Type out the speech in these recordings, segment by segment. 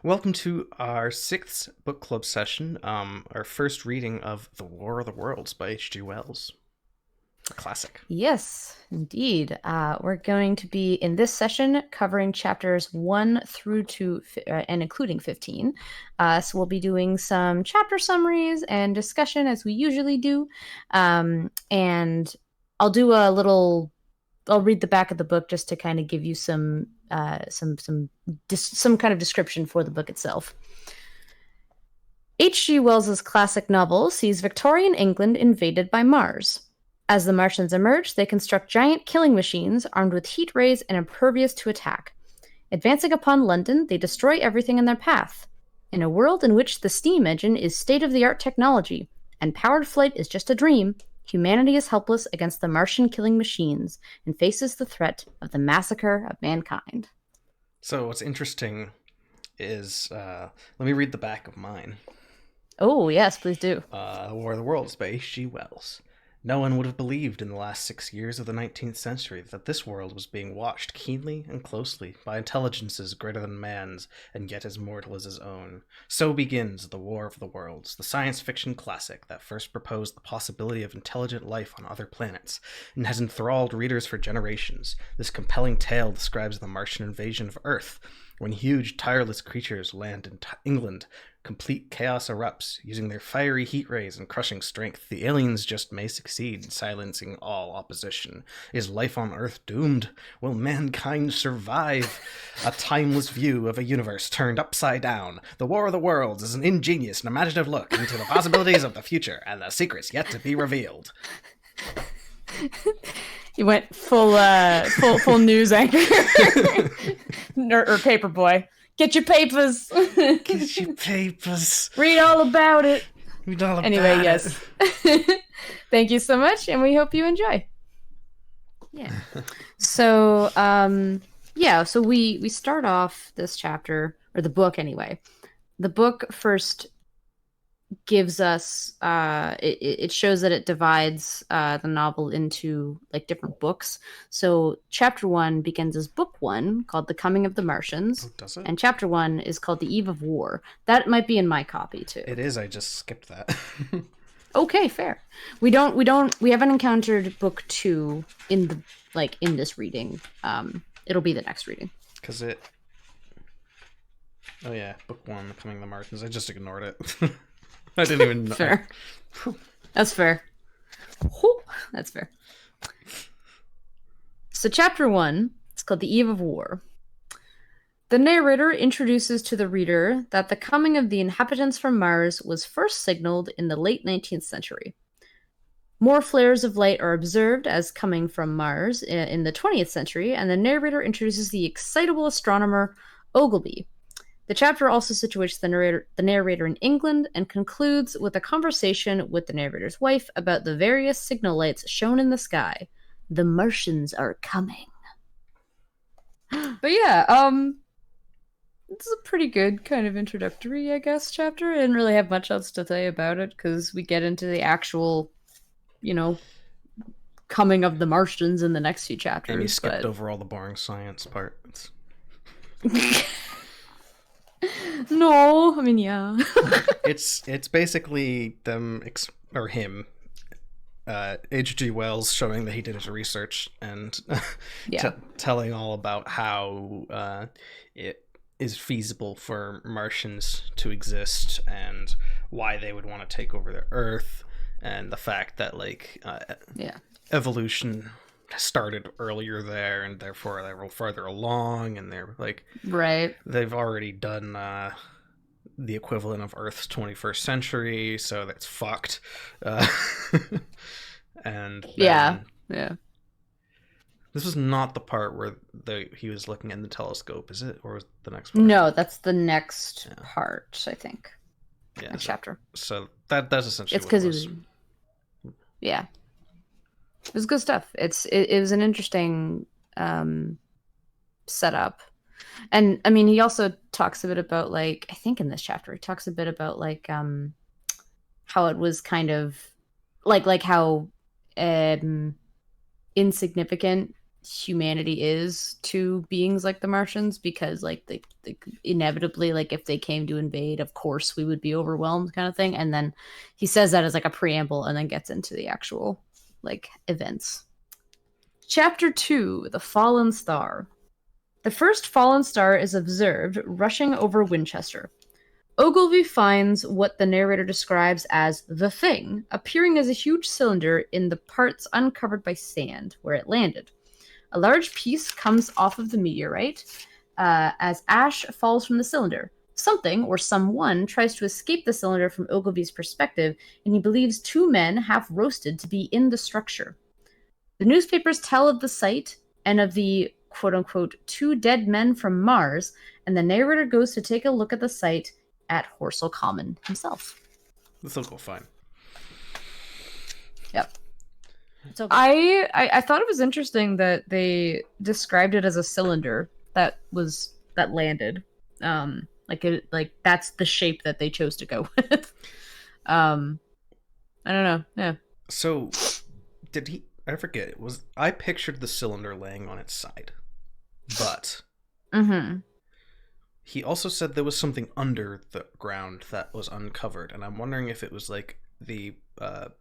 Welcome to our sixth book club session, our first reading of The War of the Worlds by H.G. Wells. A classic. Yes, indeed. We're going to be in this session covering chapters 1 through to and including 15. So we'll be doing some chapter summaries and discussion as we usually do. And I'll do I'll read the back of the book just to kind of give you some kind of description for the book itself. H.G. Wells's classic novel sees Victorian England invaded by Mars. As the Martians emerge, they construct giant killing machines armed with heat rays and impervious to attack. Advancing upon London, they destroy everything in their path. In a world in which the steam engine is state-of-the-art technology and powered flight is just a dream, humanity is helpless against the Martian killing machines and faces the threat of the massacre of mankind. So what's interesting is, let me read the back of mine. Oh, yes, please do. The War of the Worlds by H.G. Wells. No one would have believed in the last 6 years of the 19th century that this world was being watched keenly and closely by intelligences greater than man's and yet as mortal as his own. So begins The War of the Worlds, the science fiction classic that first proposed the possibility of intelligent life on other planets and has enthralled readers for generations. This compelling tale describes the Martian invasion of Earth, when huge, tireless creatures land in England. Complete chaos erupts, using their fiery heat rays and crushing strength. The aliens just may succeed, silencing all opposition. Is life on Earth doomed? Will mankind survive? A timeless view of a universe turned upside down. The War of the Worlds is an ingenious and imaginative look into the possibilities of the future and the secrets yet to be revealed. You went full news anchor or paper boy. Get your papers. Get your papers. Read all about it. Read all about anyway, it. Yes. Thank you so much, and we hope you enjoy. Yeah. So, so we start off this chapter, or the book anyway. The book first gives us it shows that it divides the novel into like different books. So chapter 1 begins as book 1, called The Coming of the Martians. Oh, does it? And chapter 1 is called The Eve of War. That might be in my copy too. It is. I just skipped that. Okay, fair. We haven't encountered book 2 in this reading. It'll be the next reading. Because oh yeah, book 1, The Coming of the Martians. I just ignored it. I didn't even know. Fair. That's fair. That's fair. So chapter 1, it's called The Eve of War. The narrator introduces to the reader that the coming of the inhabitants from Mars was first signaled in the late 19th century. More flares of light are observed as coming from Mars in the 20th century, and the narrator introduces the excitable astronomer Ogilvy. The chapter also situates the narrator in England and concludes with a conversation with the narrator's wife about the various signal lights shown in the sky. The Martians are coming. But yeah, it's a pretty good kind of introductory, I guess, chapter. I didn't really have much else to say about it because we get into the actual, coming of the Martians in the next few chapters. And you skipped over all the boring science parts. No, I mean, yeah. It's basically them or him, H.G. Wells showing that he did his research and telling all about how it is feasible for Martians to exist and why they would want to take over the Earth, and the fact that evolution started earlier there and therefore they were farther along, and they're they've already done the equivalent of Earth's 21st century, so that's fucked. And then, this was not the part where he was looking in the telescope, is it? Or was it the next part? No, that's the next part, I think. Yeah, next chapter. So that's essentially it's because it was. Yeah. It was good stuff. It was an interesting setup. And I mean, he also talks a bit about I think in this chapter, he talks a bit about how it was kind of how insignificant humanity is to beings like the Martians, because like they inevitably, like if they came to invade, of course we would be overwhelmed, kind of thing. And then he says that as like a preamble and then gets into the actual like events. Chapter 2: The Fallen Star. The first fallen star is observed rushing over Winchester. Ogilvy finds what the narrator describes as the thing appearing as a huge cylinder in the parts uncovered by sand where it landed. A large piece comes off of the meteorite as ash falls from the cylinder. Something or someone tries to escape the cylinder from Ogilvy's perspective, and he believes two men, half roasted, to be in the structure. The newspapers tell of the sight and of the quote-unquote two dead men from Mars, and the narrator goes to take a look at the site at Horsell Common himself. This will go fine. Yep. So I thought it was interesting that they described it as a cylinder that landed. Like that's the shape that they chose to go with. I don't know. Yeah. So did he, I forget, I pictured the cylinder laying on its side. But he also said there was something under the ground that was uncovered, and I'm wondering if it was like the what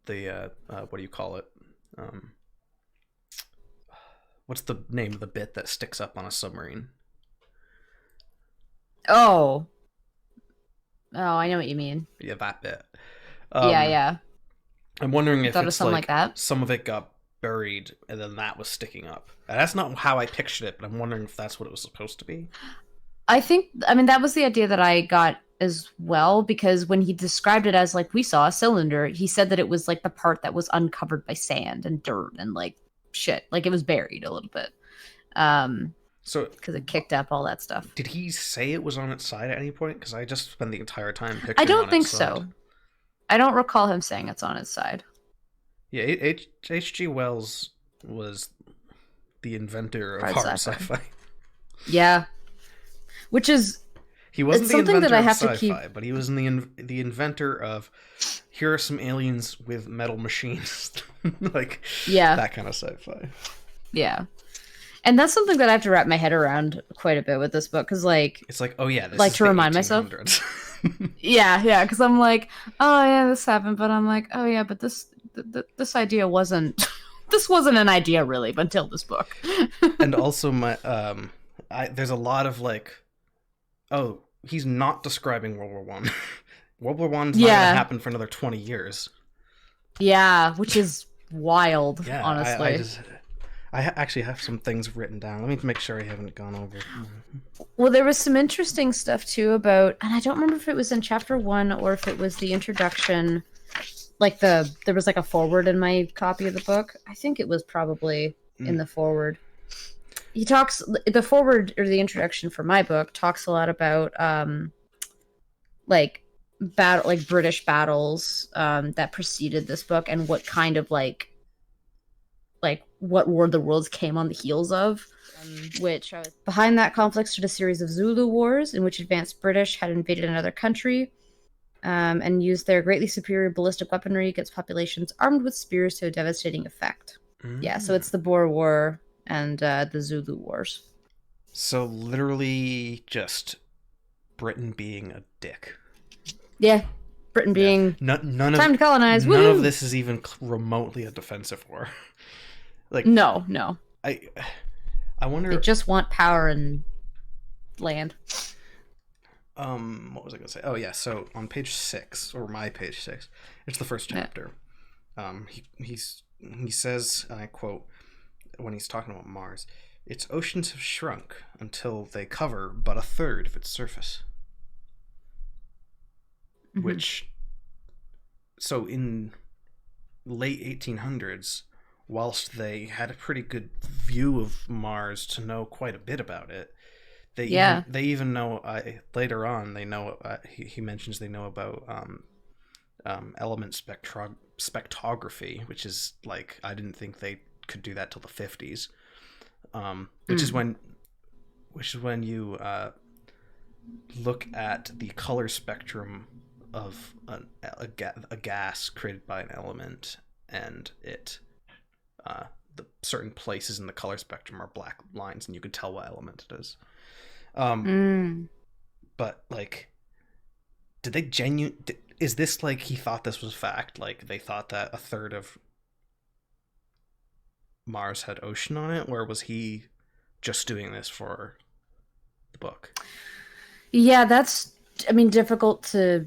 do you call it? What's the name of the bit that sticks up on a submarine? Oh, I know what you mean. Yeah, that bit. Yeah. I'm wondering if it's something like that. Some of it got buried and then that was sticking up. And that's not how I pictured it, but I'm wondering if that's what it was supposed to be. I mean, that was the idea that I got as well, because when he described it as like we saw a cylinder, he said that it was like the part that was uncovered by sand and dirt and like shit, like it was buried a little bit. So because it kicked up all that stuff. Did he say it was on its side at any point? Because I just spent the entire time picturing. I don't think so. I don't recall him saying it's on its side. Yeah, H.G. Wells was the inventor of hard sci-fi. Yeah, which is he wasn't the inventor that I have of sci-fi, but he was the inventor of here are some aliens with metal machines, like that kind of sci-fi. Yeah. And that's something that I have to wrap my head around quite a bit with this book, because like it's like, oh yeah, this like is to remind myself. Yeah, because I'm like, oh yeah, this happened, but I'm like, oh yeah, but this idea wasn't this wasn't an idea really until this book. And also my there's a lot of like, oh, he's not describing World War One. World War One's not gonna happen for another 20 years. Yeah, which is wild, honestly. I actually have some things written down. Let me make sure I haven't gone over. Well, there was some interesting stuff too about, and I don't remember if it was in chapter 1 or if it was the introduction. Like there was like a foreword in my copy of the book. I think it was probably in the foreword. He talks, the foreword or the introduction for my book talks a lot about like British battles that preceded this book and what kind of like what War of the Worlds came on the heels of, which behind that conflict stood a series of Zulu wars in which advanced British had invaded another country and used their greatly superior ballistic weaponry against populations armed with spears to a devastating effect. Yeah, so it's the Boer War and the Zulu Wars. So literally just Britain being a dick. Yeah, Britain being time to colonize. None of this is even remotely a defensive war. Like no. I wonder. They just want power and land. What was I gonna say? Oh yeah, so on page 6, or my page 6, it's the first chapter. Yeah. He says, and I quote, when he's talking about Mars, its oceans have shrunk until they cover but a third of its surface. Mm-hmm. Which, so in late 1800s, whilst they had a pretty good view of Mars to know quite a bit about it, they even know later on they know he mentions they know about element spectrography, which is like, I didn't think they could do that till the 50s, which is when you look at the color spectrum of a gas created by an element, and it the certain places in the color spectrum are black lines, and you can tell what element it is. But like, did they is this like he thought this was fact? Like they thought that a third of Mars had ocean on it, or was he just doing this for the book? Yeah, that's, I mean, difficult to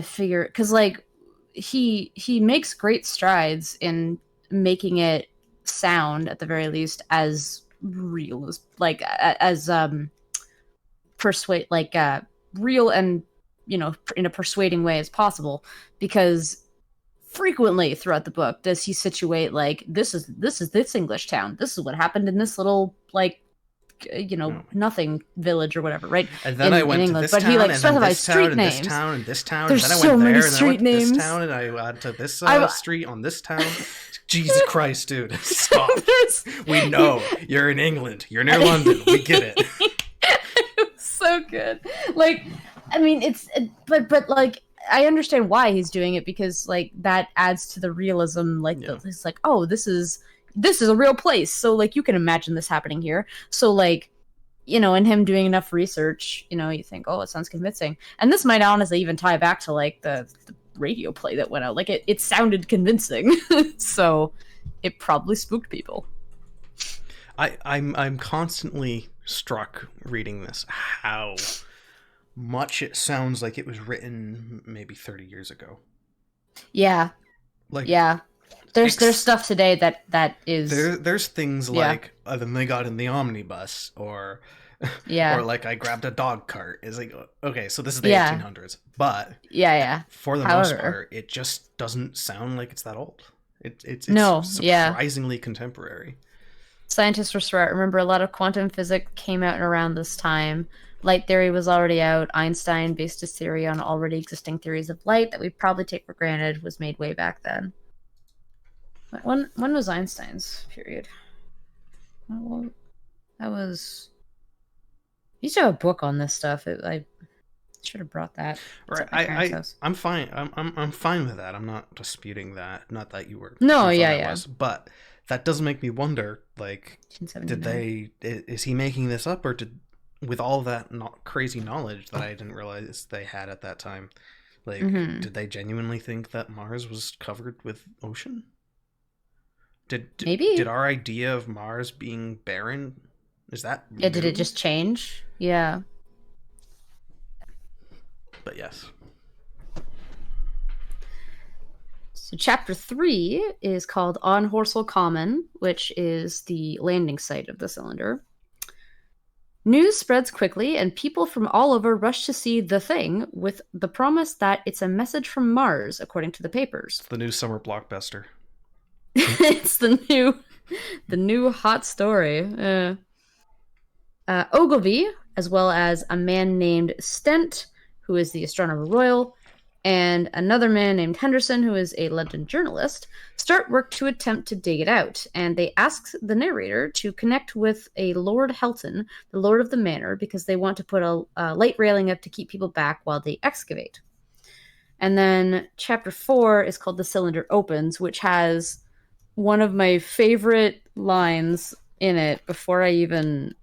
figure, because like he makes great strides in making it sound, at the very least, as real as like as persuade like real and, you know, in a persuading way as possible, because frequently throughout the book does he situate like this is this English town, this is what happened in this little like, you know, nothing village or whatever, right? And then I went to this town, but he like and then specifies this town, street and names. this town, and this town. There's and then I so went many there, and then I went street to this names. town, and I went to this street on this town. Jesus Christ, dude, stop! We know you're in England. You're near London. We get it. So good. Like, I mean, but like, I understand why he's doing it, because like that adds to the realism. Like, it's like, oh, this is a real place, so like you can imagine this happening here. So like, you know, and him doing enough research, you know, you think, oh, it sounds convincing. And this might honestly even tie back to like the radio play that went out. Like it sounded convincing, so it probably spooked people. I'm constantly struck reading this how much it sounds like it was written maybe 30 years ago. Yeah. Like, yeah. There's stuff today that is there's things like then they got in the omnibus, or or like I grabbed a dog cart. It's like, okay, so this is the 1800s, but for the most part it just doesn't sound like it's that old. It's surprisingly contemporary. Scientists were smart. Remember, a lot of quantum physics came out around this time. Light theory was already out. Einstein based his theory on already existing theories of light that we probably take for granted was made way back then. When was Einstein's period? Well, that was... He used to have a book on this stuff. I should have brought that. Right. I'm fine. I'm fine with that. I'm not disputing that. Not that you were. No, yeah. But that does make me wonder. Like, is he making this up, or with all that crazy knowledge that I didn't realize they had at that time? Like, did they genuinely think that Mars was covered with ocean? Did our idea of Mars being barren, is that new? Did it just change? Yeah. But yes. So chapter 3 is called On Horsell Common, which is the landing site of the cylinder. News spreads quickly, and people from all over rush to see the thing, with the promise that it's a message from Mars, according to the papers. The new summer blockbuster. It's the new hot story. Ogilvy, as well as a man named Stent, who is the Astronomer Royal, and another man named Henderson, who is a London journalist, start work to attempt to dig it out. And they ask the narrator to connect with a Lord Helton, the Lord of the Manor, because they want to put a light railing up to keep people back while they excavate. And then chapter 4 is called The Cylinder Opens, which has one of my favorite lines in it before I even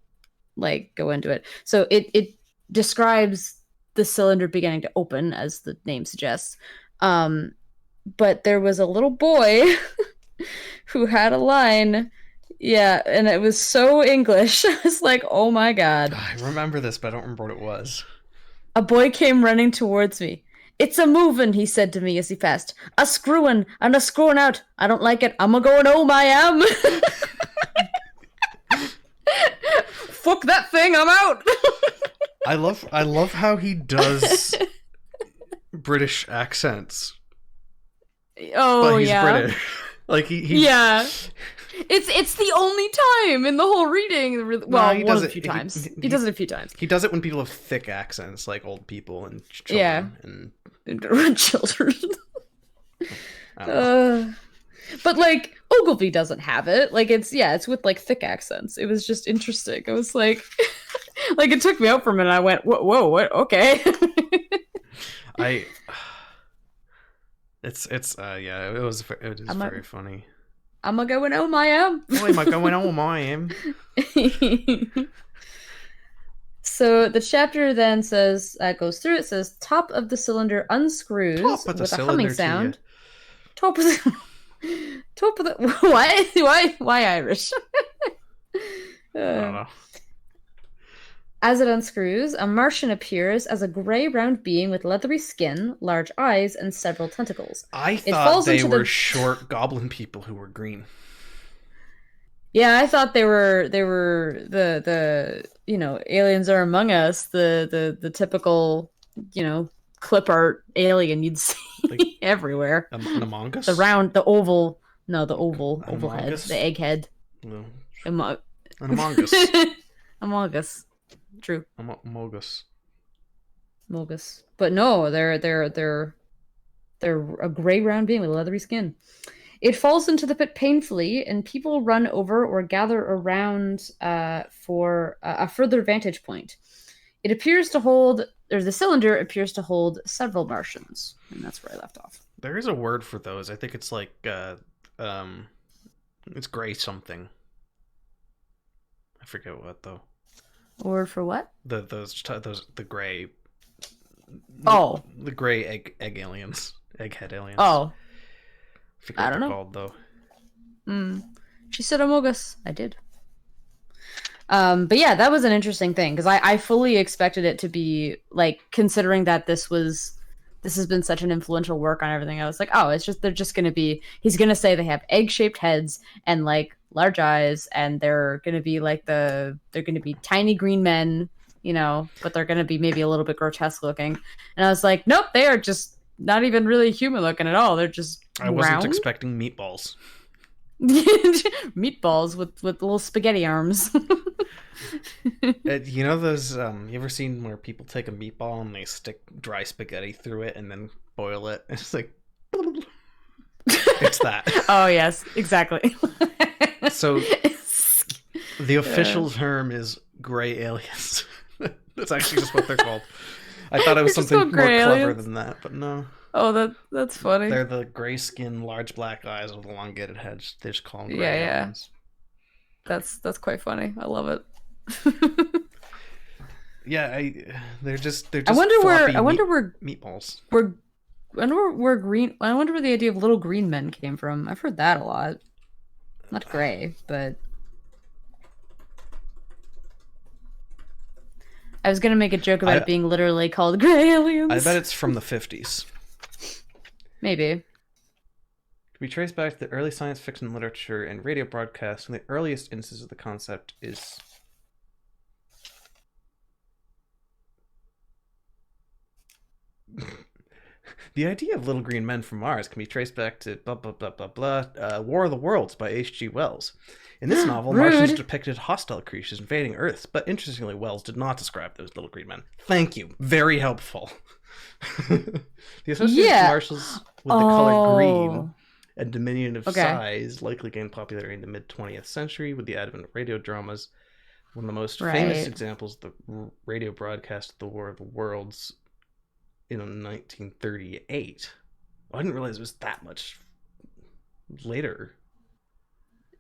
like go into it. So it describes the cylinder beginning to open, as the name suggests. But there was a little boy who had a line, and it was so English. I was like, oh my god. I remember this, but I don't remember what it was. A boy came running towards me. "It's a movin'," he said to me as he passed. "A screwin' and a screwin' out. I don't like it. I'm a-goin' home, I am." Fuck that thing, I'm out. I love how he does British accents. Oh, but he's British. Like he yeah. It's the only time in the whole reading. Well, he does it a few times. He does it a few times. He does it when people have thick accents, like old people and children. And children. But like Ogilvy doesn't have it. Like it's with like thick accents. It was just interesting. I was like, like it took me out for a minute. I went, whoa, what? Okay. It was very funny. I'm a going home, I am. Why am I going home? I am. So the chapter then says, goes through, it says, top of the cylinder unscrews Top of the with a humming cylinder to you. sound. Top of the... top of the... Why Irish? I don't know. As it unscrews, a Martian appears as a gray round being with leathery skin, large eyes, and several tentacles. I It thought falls they into were the... short goblin people who were green. Yeah, I thought they were the you know, aliens are among us, the typical, you know, clip art alien you'd see Like, everywhere. an Among Us? The round, the oval, no, the oval Among head, Us? the egg head. No. Among An Among Us. Among Us. True. Amogus. Mogus. But no, they're a gray round being with leathery skin. It falls into the pit painfully, and people run over or gather around for a further vantage point. It appears to hold, or the cylinder appears to hold several Martians, and that's where I left off. There is a word for those. I think it's like, it's gray something. I forget what though. Word for what? The gray. Oh, the gray egg aliens, egghead aliens. Oh, I forget what don't they're know. called though. She said Amogus. I did. But yeah, that was an interesting thing because I fully expected it to be like, considering that this has been such an influential work on everything. I was like, oh, they're just gonna be. He's gonna say they have egg-shaped heads and like large eyes, and they're gonna be like they're gonna be tiny green men, you know, but they're gonna be maybe a little bit grotesque looking. And I was like, nope, they are just not even really human looking at all. They're just I wasn't round. expecting meatballs. Meatballs with little spaghetti arms. You know those, you ever seen where people take a meatball and they stick dry spaghetti through it and then boil it? It's like, it's that. Oh yes, exactly. So the official term is gray aliens. That's actually just what they're called. I thought it was something more clever than that, but no. Oh, that's funny. They're the gray skin, large black eyes with elongated heads. They just call them gray aliens. That's quite funny. I love it. Yeah, they're just. I wonder where meatballs. I wonder where the idea of little green men came from. I've heard that a lot. Not gray, but I was gonna make a joke about it being literally called gray aliens. I bet it's from the 50s. Maybe. To be traced back to the early science fiction literature and radio broadcasts, and the earliest instance of the concept is the idea of little green men from Mars can be traced back to blah blah blah blah blah. War of the Worlds by H.G. Wells. In this novel, Martians depicted hostile creatures invading Earth, but interestingly, Wells did not describe those little green men. Thank you, very helpful. The association of Martians with the color green and diminutive size likely gained popularity in the mid-20th century with the advent of radio dramas. One of the most famous examples of the radio broadcast of the War of the Worlds in 1938. I didn't realize it was that much later.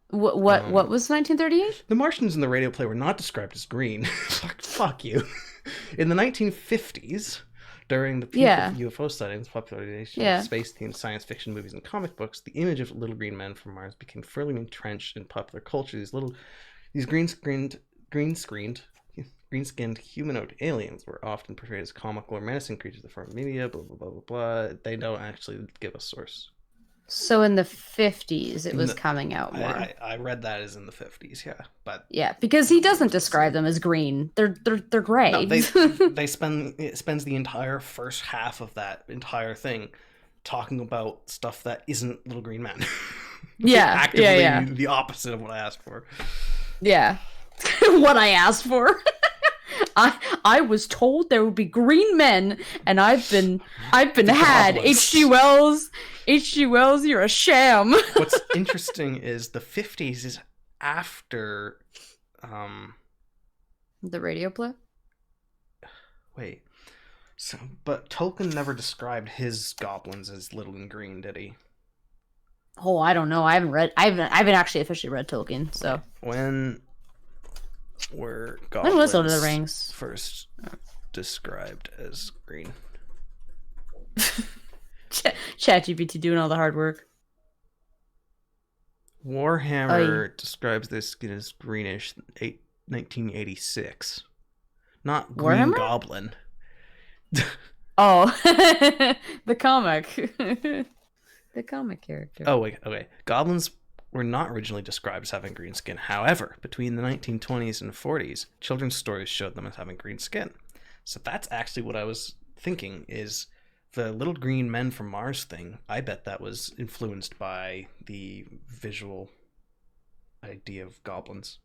What was 1938? The Martians in the radio play were not described as green. Fuck you. In the 1950s, during the peak of UFO sightings, popularization of space-themed science fiction movies and comic books, the image of little green men from Mars became firmly entrenched in popular culture. These green-skinned humanoid aliens were often portrayed as comical or menacing creatures of the media. Blah blah blah blah blah. They don't actually give a source. So in the 50s, it was coming out more. I read that as in the 50s, yeah, but because he doesn't describe them as green. They're gray. No, it spends the entire first half of that entire thing talking about stuff that isn't little green men. Actively the opposite of what I asked for. Yeah, what I asked for. I was told there would be green men, and I've been had. H.G. Wells, you're a sham. What's interesting is the 50s is after the radio play. Wait, but Tolkien never described his goblins as little and green, did he? Oh, I don't know. I haven't actually officially read Tolkien. So When were when was Lord of the goblins Rings? first described as green? ChatGPT doing all the hard work. Oh, Warhammer describes their skin as greenish 1986. Not Green Warhammer? Goblin. Oh, the comic, the comic character. Oh, wait, okay. Goblins were not originally described as having green skin. However, between the 1920s and 40s, children's stories showed them as having green skin. So that's actually what I was thinking is the little green men from Mars thing. I bet that was influenced by the visual idea of goblins.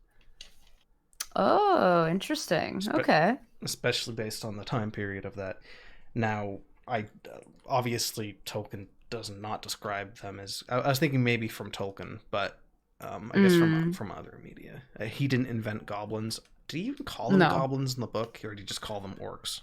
Oh, interesting. Okay. Especially based on the time period of that. Now, I obviously Tolkien does not describe them as. I was thinking maybe from Tolkien, but I guess from other media. He didn't invent goblins. Did he even call them No, goblins in the book, or did he just call them orcs?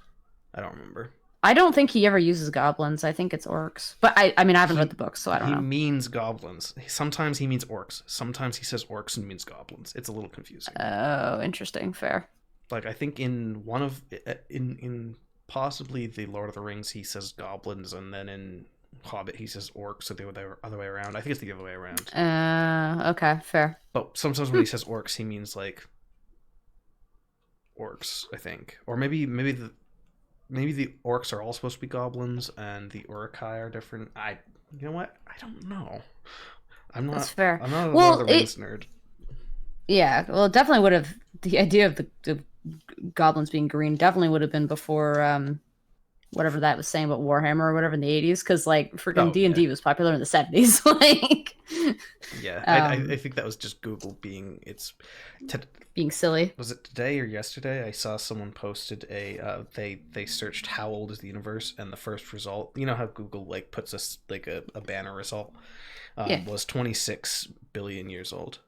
I don't remember. I don't think he ever uses goblins. I think it's orcs. But I mean, I haven't He read the book, so I don't he know. means goblins. Sometimes he means orcs. Sometimes he says orcs and means goblins. It's a little confusing. Oh, interesting. Fair. Like I think in one of in possibly the Lord of the Rings he says goblins, and then in Hobbit he says orcs, so they were the other way around. I think it's the other way around. Okay, fair. But sometimes when he says orcs, he means like orcs, I think, or maybe the orcs are all supposed to be goblins and the Uruk-hai are different. You know what? I don't know. That's fair. I'm not a Well, Lord of the Rings nerd. yeah. Well, it definitely would have the idea of the goblins being green definitely would have been before whatever that was saying about Warhammer or whatever in the 80s, because like freaking D&D was popular in the 70s. Like, yeah, I think that was just Google being being silly. Was it today or yesterday? I saw someone posted they searched how old is the universe, and the first result, you know how Google like puts us like a banner result, was 26 billion years old.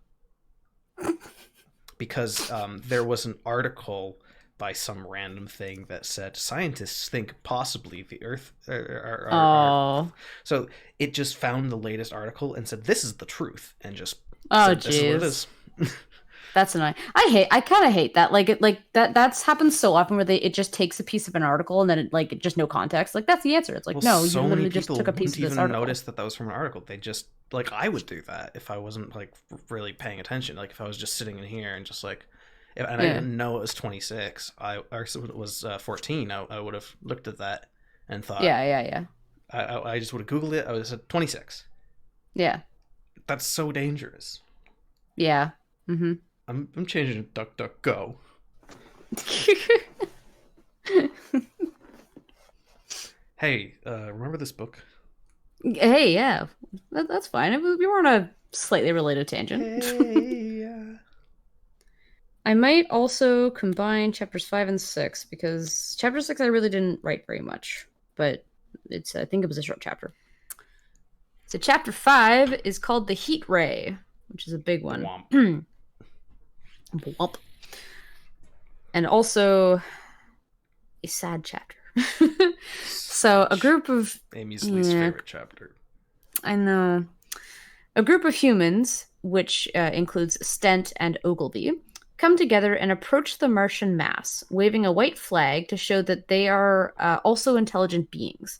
Because there was an article by some random thing that said scientists think possibly the Earth. So it just found the latest article and said this is the truth, and just said this is what it is. That's annoying. I kind of hate that. That's happened so often where it just takes a piece of an article and then it just no context. Like that's the answer. It's like, well, no, you literally just took a piece of this article. Notice that was from an article. They just like I would do that if I wasn't like really paying attention. Like if I was just sitting in here and just like, and I didn't know it was 26. Or it was 14. I would have looked at that and thought, yeah. I just would have Googled it. I would have said 26. Yeah. That's so dangerous. Yeah. Mm-hmm. I'm changing to DuckDuckGo. Hey, remember this book? Hey, yeah, that's fine. We were on a slightly related tangent. Hey, I might also combine chapters 5 and 6 because chapter 6 I really didn't write very much, but I think it was a short chapter. So chapter 5 is called The Heat Ray, which is a big one. Womp. Womp. And also a sad chapter. So a group of Amy's least favorite chapter. I know. A group of humans, which includes Stent and Ogilvy, come together and approach the Martian mass, waving a white flag to show that they are also intelligent beings.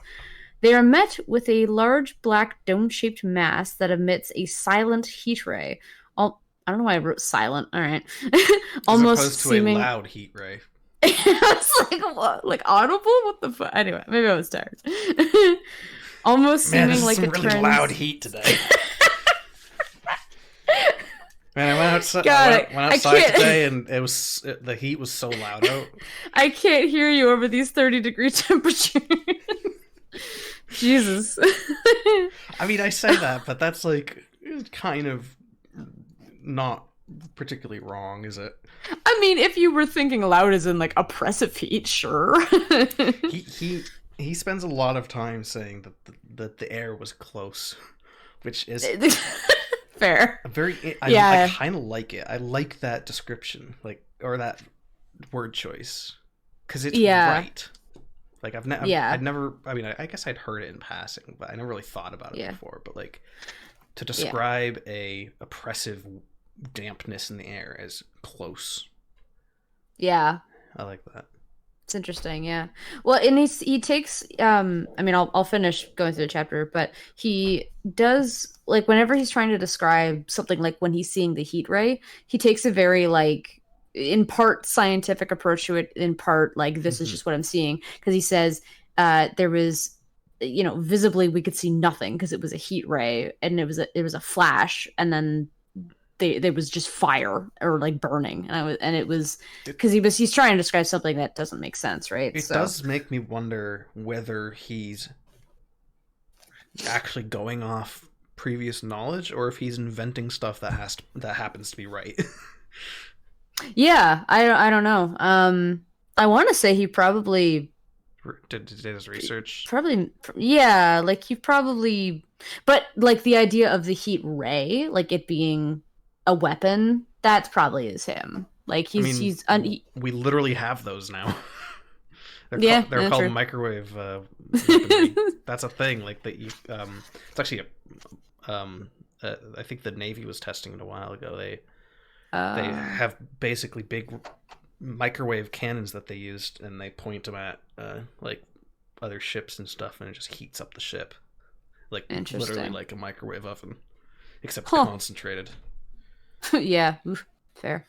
They are met with a large black dome-shaped mass that emits a silent heat ray. I don't know why I wrote silent. All right. Almost as opposed to a loud heat ray. I was like, what? Like audible? What the fuck? Anyway, maybe I was tired. Almost seeming like it really loud heat today. Man, I went outside. Went outside today, and the heat was so loud out. I can't hear you over these 30-degree temperatures. Jesus. I mean, I say that, but that's like kind of not particularly wrong, is it? I mean, if you were thinking loud as in like oppressive heat, sure. he spends a lot of time saying that the air was close, which is fair. I kind of like it. I like that description, like, or that word choice, because it's right. Like I'd never. I mean, I guess I'd heard it in passing, but I never really thought about it before. But like, to Yeah. describe a oppressive dampness in the air as close. Yeah. I like that. It's interesting, yeah. Well, and he takes I mean I'll finish going through the chapter, but he does like whenever he's trying to describe something like when he's seeing the heat ray, he takes a very like in part scientific approach to it, in part like this is Mm-hmm. just what I'm seeing because he says there was visibly we could see nothing because it was a heat ray and it was a flash and then there was just fire or like burning and it was It because he's trying to describe something that doesn't make sense, right? it So does make me wonder whether he's actually going off previous knowledge or if he's inventing stuff that happens to be right. yeah, I don't know. I want to say he did his research. probably yeah, like he probably, but like the idea of the heat ray, like it being a weapon, that probably is him. Like I mean, we literally have those now. yeah, they're called true. microwave weaponry. That's a thing. Like that you it's actually I think the Navy was testing it a while ago. They uh, have basically big microwave cannons that they used, and they point them at like other ships and stuff, and it just heats up the ship, like literally Interesting. like a microwave oven, except Huh. concentrated. Yeah, oof, fair.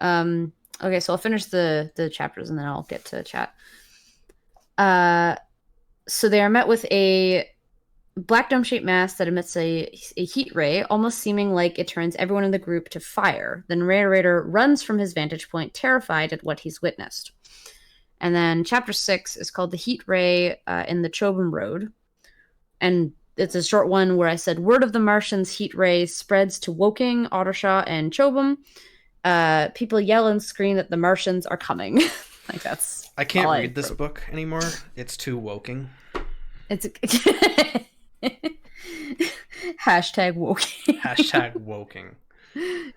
Okay, so I'll finish the chapters and then I'll get to chat. Uh, so they are met with a black dome-shaped mass that emits a heat ray, almost seeming like it turns everyone in the group to fire. The narrator runs from his vantage point, terrified at what he's witnessed. And then chapter 6 is called The Heat Ray in the Chobham Road. And it's a short one where I said, word of the Martians' heat ray spreads to Woking, Ottershaw, and Chobham. People yell and scream that the Martians are coming. Like that's I all can't I read this wrote. book anymore. It's too woking. It's hashtag woking. Hashtag woking.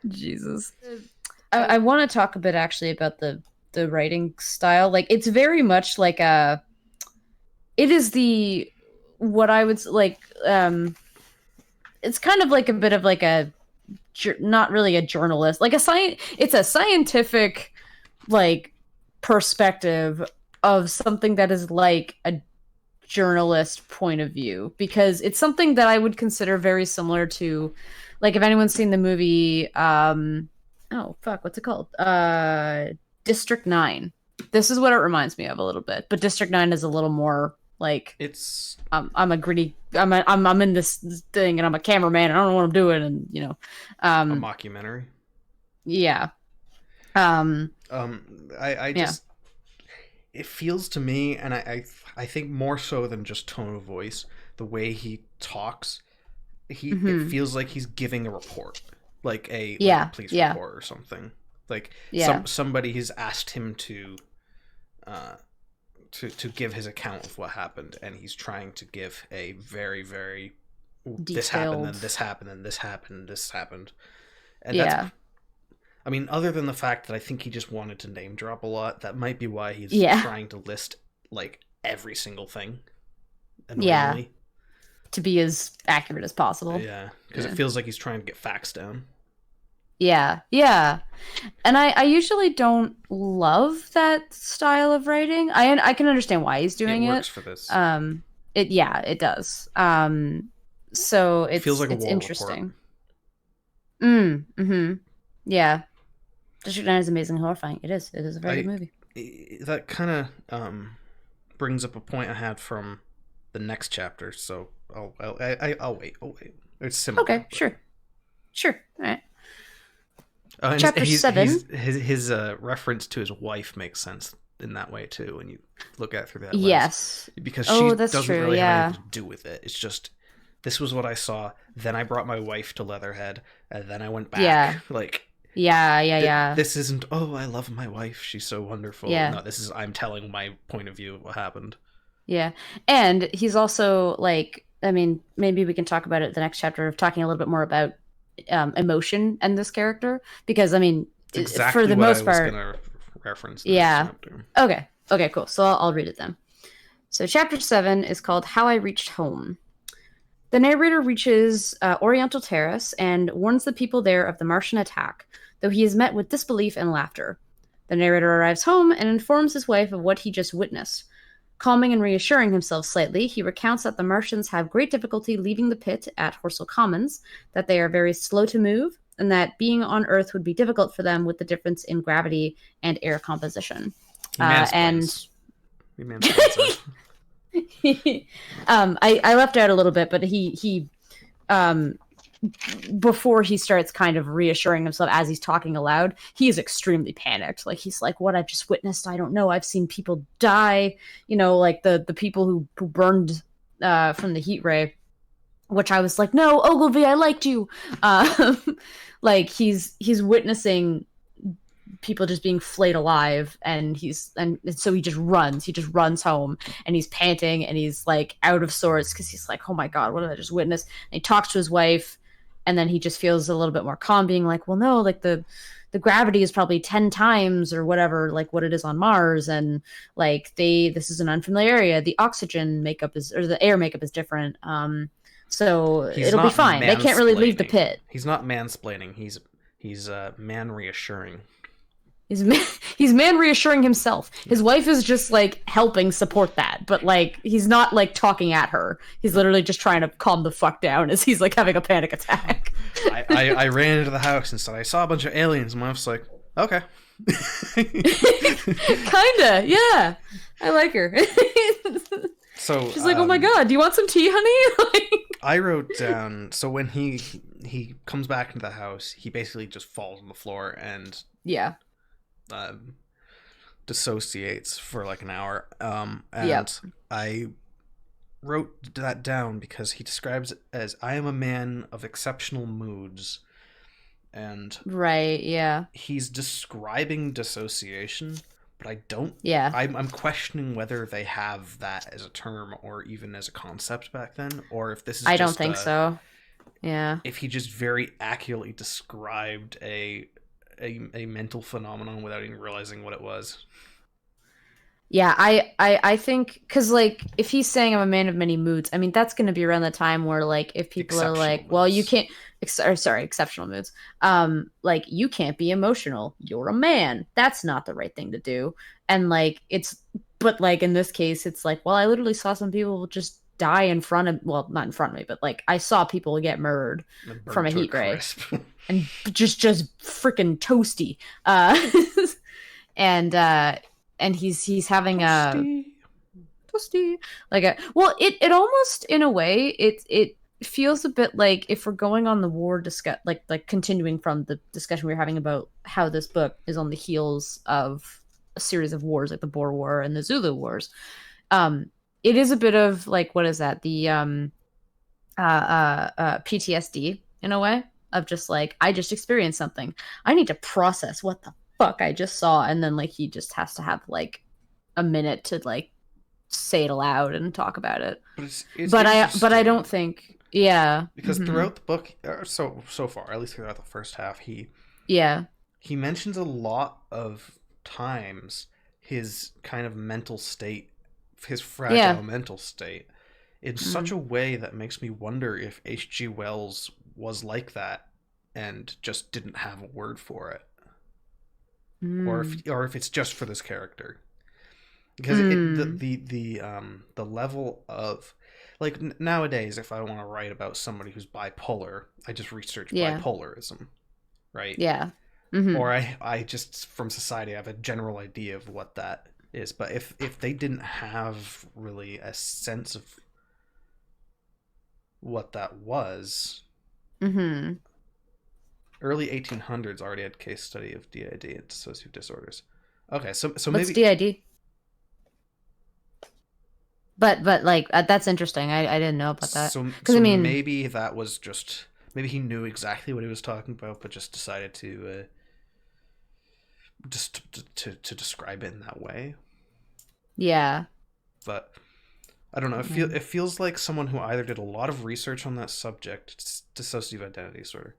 Jesus. I want to talk a bit actually about the writing style. Like it's very much like it is the what I would like it's kind of like a bit of like a not really a journalist, like a science, it's a scientific like perspective of something that is like a journalist point of view because it's something that I would consider very similar to like if anyone's seen the movie oh fuck what's it called District 9. This is what it reminds me of a little bit, but District 9 is a little more like It's I'm a gritty I'm in this thing and I'm a cameraman and I don't know what I'm doing and a um mockumentary. yeah um I yeah just it feels to me, and I think more so than just tone of voice, the way he talks, it hmm feels like he's giving a report, like a yeah police yeah report or something. Like yeah somebody has asked him uh, to give his account of what happened, and he's trying to give a very very this happened, then detailed this happened, then this happened, this happened, and that's. yeah I mean, other than the fact that I think he just wanted to name drop a lot, that might be why he's yeah trying to list like every single thing yeah annoyingly. to be as accurate as possible. Yeah, because it Yeah. feels like he's trying to get facts down. Yeah. Yeah. And I usually don't love that style of writing. I can understand why he's It doing it. works for this. Um it does. So It feels like a it's war report. interesting. Mm-hmm. Yeah. District 9 is amazing horrifying. It is. It is a very good I movie. that kind of brings up a point I had from the next chapter. So I'll wait. I'll wait. It's similar. Okay, sure. Sure. All right. And Chapter 7. his reference to his wife makes sense in that way too when you look at it through that lens, Yes. because she Oh, that's doesn't true. really have Yeah. anything to do with it. It's just this was what I saw. Then I brought my wife to Leatherhead, and then I went Yeah. back. Like Yeah, yeah, yeah. this isn't. Oh, I love my wife. She's so wonderful. Yeah. No, this is I'm telling my point of view of what happened. Yeah. And he's also like, I mean, maybe we can talk about it the next chapter of talking a little bit more about emotion and this character because I mean, It's for exactly the what I most was part, gonna reference in the next yeah. chapter. Okay. Okay, cool. So I'll read it then. So chapter 7 is called How I Reached Home. The narrator reaches Oriental Terrace and warns the people there of the Martian attack, though he is met with disbelief and laughter. The narrator arrives home and informs his wife of what he just witnessed. Calming and reassuring himself slightly, he recounts that the Martians have great difficulty leaving the pit at Horsell Commons, that they are very slow to move, and that being on Earth would be difficult for them with the difference in gravity and air composition. He mansplains. He mansplains. I left out a little bit, but he before he starts kind of reassuring himself as he's talking aloud, he is extremely panicked. Like, he's like, what I've just witnessed, I don't know. I've seen people die, like the people who burned from the heat ray, which I was like, no, Ogilvy, I liked you. Like, he's witnessing people just being flayed alive, and so he just runs home, and he's panting, and he's like out of sorts because he's like, oh my god, what did I just witness? And he talks to his wife, and then he just feels a little bit more calm, being like, well, no, like the gravity is probably 10 times or whatever, like what it is on Mars, and like this is an unfamiliar area, the oxygen makeup is, or the air makop is different, so it'll be fine. They can't really leave the pit. He's not mansplaining, he's man reassuring. He's man reassuring himself. His wife is just like helping support that, but like he's not like talking at her. He's literally just trying to calm the fuck down as he's like having a panic attack. I ran into the house and said I saw a bunch of aliens, and my wife's like, okay. Kinda, yeah. I like her. So she's like, oh my god, do you want some tea, honey? I wrote down, so when he comes back into the house, he basically just falls on the floor and yeah. Dissociates for like an hour, and I wrote that down because he describes it as, I am a man of exceptional moods, and right, yeah, he's describing dissociation, but I don't, I'm questioning whether they have that as a term or even as a concept back then, or if this is I don't think so. Yeah, if he just very accurately described a mental phenomenon without even realizing what it was. Yeah, I think, because like if he's saying I'm a man of many moods, I mean that's going to be around the time where like if people are like, moods. Well, you can't, exceptional moods, like you can't be emotional, you're a man, that's not the right thing to do, and like but like in this case it's like, well, I literally saw some people just die in front of, well, not in front of me, but like I saw people get murdered from a heat ray and just freaking toasty, and he's having toasty like a, well, it almost in a way it feels a bit like, if we're going on the war like continuing from the discussion we were having about how this book is on the heels of a series of wars like the Boer War and the Zulu Wars, it is a bit of like, what is that, the PTSD in a way of just like, I just experienced something, I need to process what the fuck I just saw, and then like he just has to have like a minute to like say it aloud and talk about it. But I don't think, because throughout the book, so far, at least throughout the first half, he mentions a lot of times his kind of mental state, his fragile mental state, in such a way that makes me wonder if H.G. Wells was like that and just didn't have a word for it, or if it's just for this character, because the level of, like, nowadays if I want to write about somebody who's bipolar, I just research bipolarism, right? Or I just, from society, I have a general idea of what that is, but if they didn't have really a sense of what that was, early 1800s already had case study of DID and dissociative disorders. Okay, so what's maybe DID? But like that's interesting. I didn't know about that. So I mean, maybe that was just, maybe he knew exactly what he was talking about, but just decided to to describe it in that way. Yeah. But I don't know. It feels like someone who either did a lot of research on that subject, dissociative identity disorder.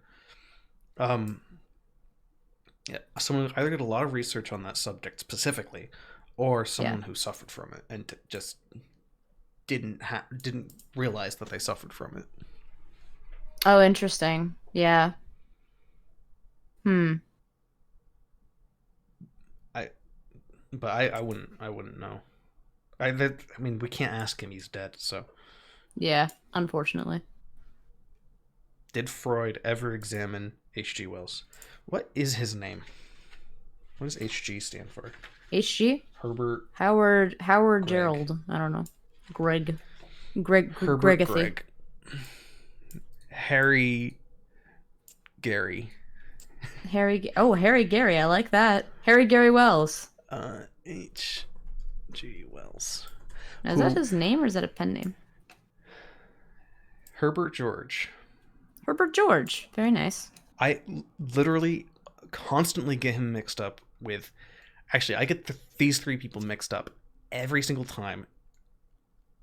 Someone who either did a lot of research on that subject specifically, or someone who suffered from it and just didn't realize that they suffered from it. Oh, interesting. Yeah. Hmm. I but I wouldn't know. I mean, we can't ask him. He's dead. So, Yeah, unfortunately. did Freud ever examine H.G. Wells? What is his name? What does H.G. stand for? HG? Herbert Howard Greg. Gerald. I don't know. Greg. Herbert Gregathy. Greg. Harry Gary. Harry Gary. I like that. Harry Gary Wells. H.G. Wells. Now, is that his name or is that a pen name? Herbert George. Herbert George. Very nice. I literally constantly get him mixed up with. Actually, I get these three people mixed up every single time,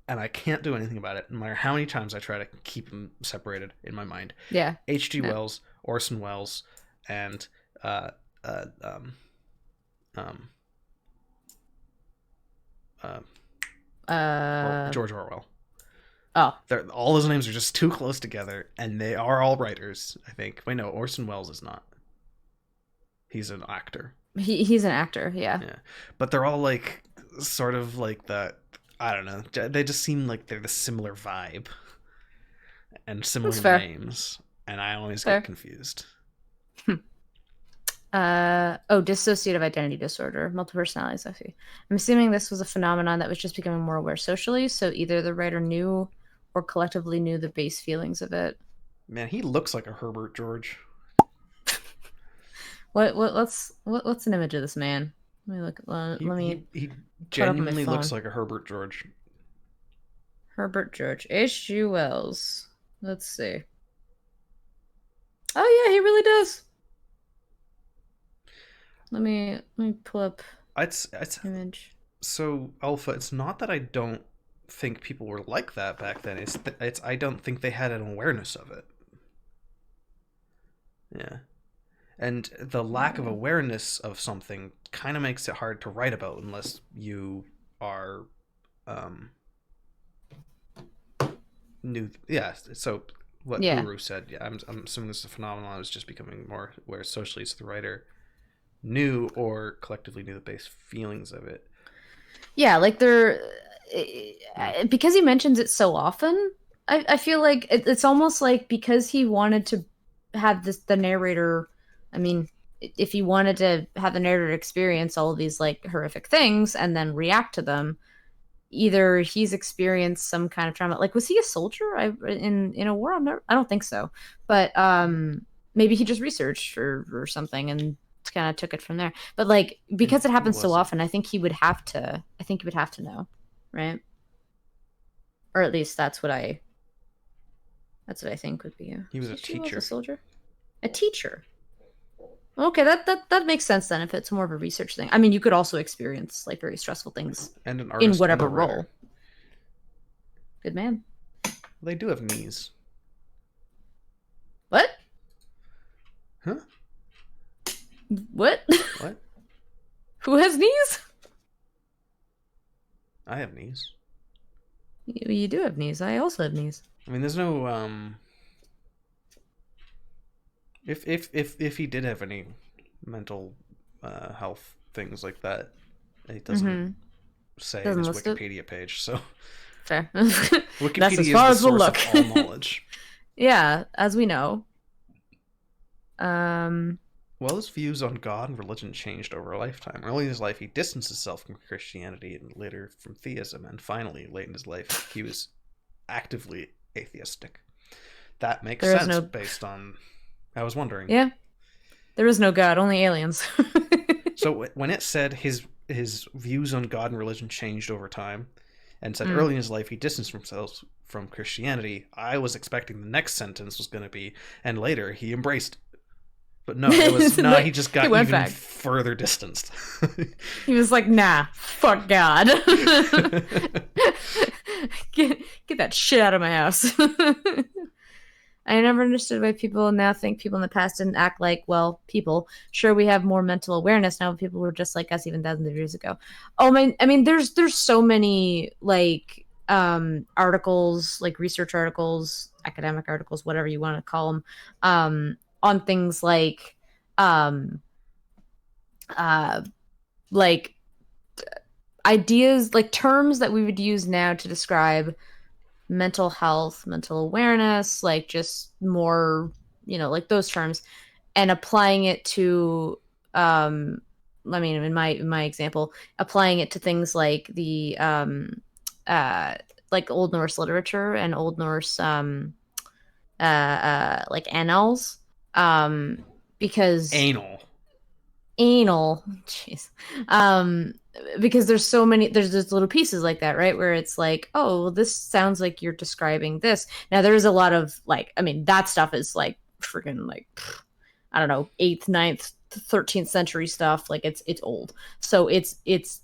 and I can't do anything about it, no matter how many times I try to keep them separated in my mind. Yeah. H.G. Wells, Orson Welles, and George Orwell. Oh. All those names are just too close together, and they are all writers, I think. Wait, no, Orson Welles is not. He's an actor. He's an actor, yeah. But they're all like sort of like the, I don't know. They just seem like they're the similar vibe and similar names, and I always get confused. Dissociative identity disorder, multiple personalities. I see. I'm assuming this was a phenomenon that was just becoming more aware socially, so either the writer knew or collectively knew the base feelings of it. Man, he looks like a Herbert George. What's an image of this man? Let me look. He genuinely looks like a Herbert George. Herbert George. H.G. Wells. Let's see. Oh yeah, he really does. Let me pull up It's image. So Alpha, it's not that I don't think people were like that back then. It's I don't think they had an awareness of it. Yeah. And the lack of awareness of something kind of makes it hard to write about unless you are new. Yeah. So what Guru said, yeah, I'm assuming this is a phenomenon is just becoming more aware socially, so the writer knew or collectively knew the base feelings of it. Yeah, like because he mentions it so often, I feel like it's almost like because he wanted to have the narrator. I mean, if he wanted to have the narrator experience all of these like horrific things and then react to them, either he's experienced some kind of trauma. Like, was he a soldier in a war? I don't think so. But maybe he just researched or something and kind of took it from there. But like, because it happens so often, I think he would have to know, right? Or at least that's what I think would be. He was a teacher. A soldier, a teacher. Okay, that makes sense then. If it's more of a research thing, I mean, you could also experience like very stressful things and an artist in whatever role. Good man. They do have knees. What? Huh? What? What? Who has knees? I have knees. You do have knees. I also have knees. I mean, there's no If he did have any mental health things like that, it doesn't say in his Wikipedia page. So fair. Wikipedia That's as far as we'll look. Of all knowledge. Yeah, as we know. Wells' views on God and religion changed over a lifetime. Early in his life, he distanced himself from Christianity and later from theism. And finally, late in his life, he was actively atheistic. That makes sense based on... I was wondering. Yeah. There is no God, only aliens. So when it said his views on God and religion changed over time and said early in his life he distanced himself from Christianity, I was expecting the next sentence was going to be, and later he embraced it. But no, it was he just got even further distanced. He was like, nah, fuck God. Get that shit out of my house. I never understood why people now think people in the past didn't act like, well, people. Sure, we have more mental awareness now, but people were just like us even thousands of years ago. Oh, I mean, there's so many, like, articles, like research articles, academic articles, whatever you want to call them, on things um, like ideas, like terms that we would use now to describe mental health, mental awareness, like just more, like those terms, and applying it to, I mean, in my example, applying it to things like the uh like Old Norse literature and Old Norse like annals, because Anal. anal, jeez, um because there's so many, there's just little pieces like that, right, where it's like, oh well, this sounds like you're describing this. Now there's a lot of, like, I mean, that stuff is like freaking, like, I don't know, 8th, 9th, 13th century stuff. Like it's old, so it's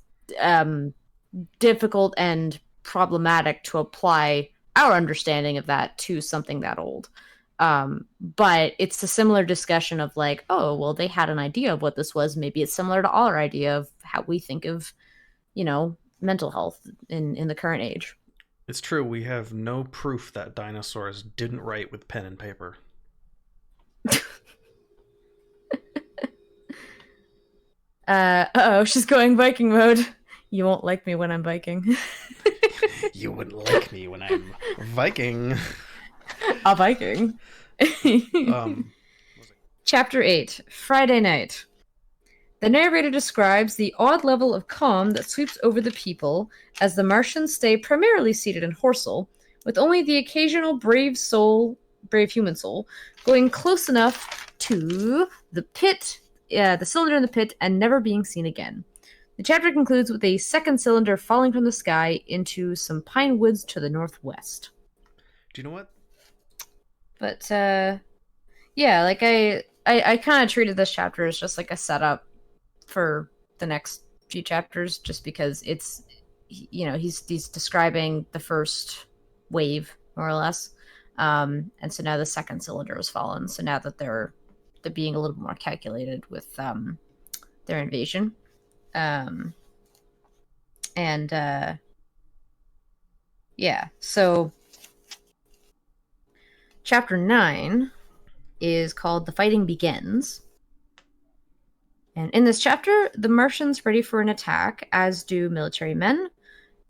difficult and problematic to apply our understanding of that to something that old. But it's a similar discussion of like, oh, well, they had an idea of what this was. Maybe it's similar to our idea of how we think of, mental health in the current age. It's true, we have no proof that dinosaurs didn't write with pen and paper. Uh-oh, she's going Viking mode. You won't like me when I'm Viking. You wouldn't like me when I'm Viking. A Viking. Chapter 8, Friday Night. The narrator describes the odd level of calm that sweeps over the people as the Martians stay primarily seated in Horsel, with only the occasional brave human soul, going close enough to the pit, the cylinder in the pit, and never being seen again. The chapter concludes with a second cylinder falling from the sky into some pine woods to the northwest. Do you know what? But, yeah, like I kind of treated this chapter as just like a setup for the next few chapters, just because it's, he's describing the first wave, more or less. And so now the second cylinder has fallen. So now that they're being a little bit more calculated with their invasion. Yeah, so chapter 9 is called The Fighting Begins. And in this chapter, the Martians ready for an attack, as do military men.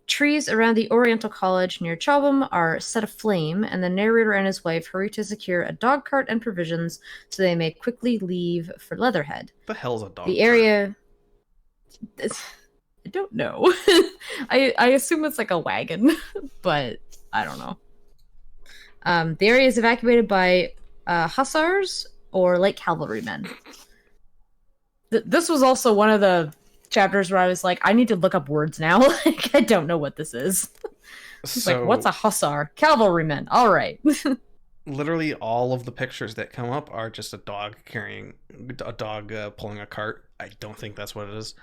Trees around the Oriental College near Chobham are set aflame, and the narrator and his wife hurry to secure a dog cart and provisions so they may quickly leave for Leatherhead. The hell's a dog The cart? area... I don't know. I assume it's like a wagon, but I don't know. The area is evacuated by hussars or light cavalrymen. This was also one of the chapters where I was like, I need to look up words now. Like, I don't know what this is. Like, what's a hussar? Cavalryman. All right. Literally all of the pictures that come up are just a dog pulling a cart. I don't think that's what it is.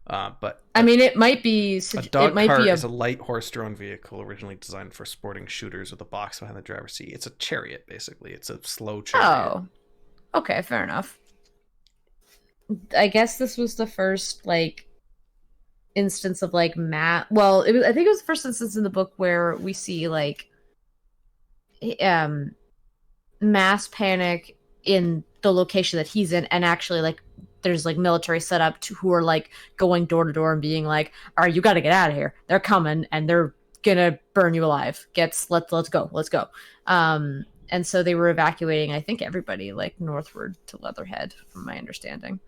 But I mean, it might be. A dog cart is a light horse-drawn vehicle originally designed for sporting shooters with a box behind the driver's seat. It's a chariot, basically. It's a slow chariot. Oh, okay, fair enough. I guess this was the first like instance of like Well, I think it was the first instance in the book where we see like mass panic in the location that he's in, and actually like there's like military set up who are like going door to door and being like, all right, you got to get out of here. They're coming and they're gonna burn you alive. Let's go. And so they were evacuating, I think, everybody like northward to Leatherhead, from my understanding.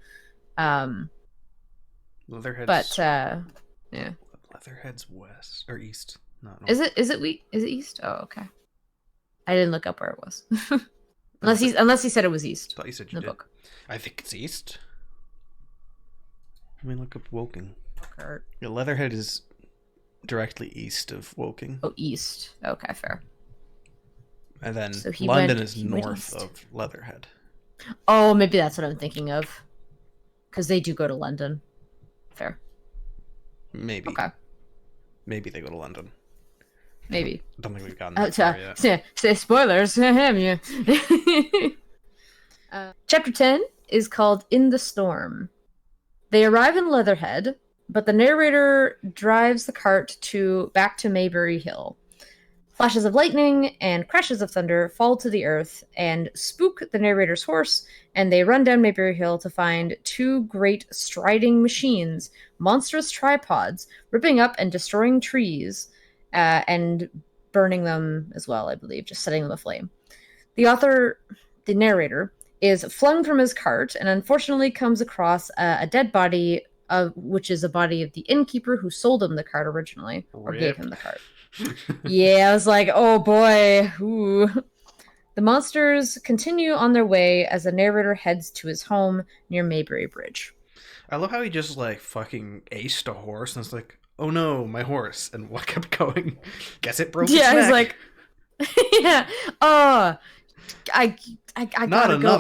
Leatherhead's, but yeah. Leatherhead's west or east. Not north. Is it east? Oh, okay. I didn't look up where it was. unless he said it was east. I thought you said you did. Book. I think it's east. Let me look up Woking. Yeah, Leatherhead is directly east of Woking. Oh, east. Okay, fair. And then London is north of Leatherhead. Oh, maybe that's what I'm thinking of. Because they do go to London. Fair. Maybe. Okay. Maybe they go to London. Maybe. I don't think we've gotten that far yet. Say spoilers. Chapter 10 is called In the Storm. They arrive in Leatherhead, but the narrator drives the cart back to Maybury Hill. Flashes of lightning and crashes of thunder fall to the earth and spook the narrator's horse, and they run down Maybury Hill to find two great striding machines, monstrous tripods, ripping up and destroying trees, and burning them as well, I believe, just setting them aflame. The narrator, is flung from his cart and unfortunately comes across a dead body, which is a body of the innkeeper who sold him the cart originally, or gave him the cart. Yeah, I was like, oh boy. Ooh. The monsters continue on their way as the narrator heads to his home near Maybury Bridge. I love how he just like fucking aced a horse and it's like, oh no, my horse, and what kept going? Guess it broke its neck. He's like, yeah. Oh, I gotta go.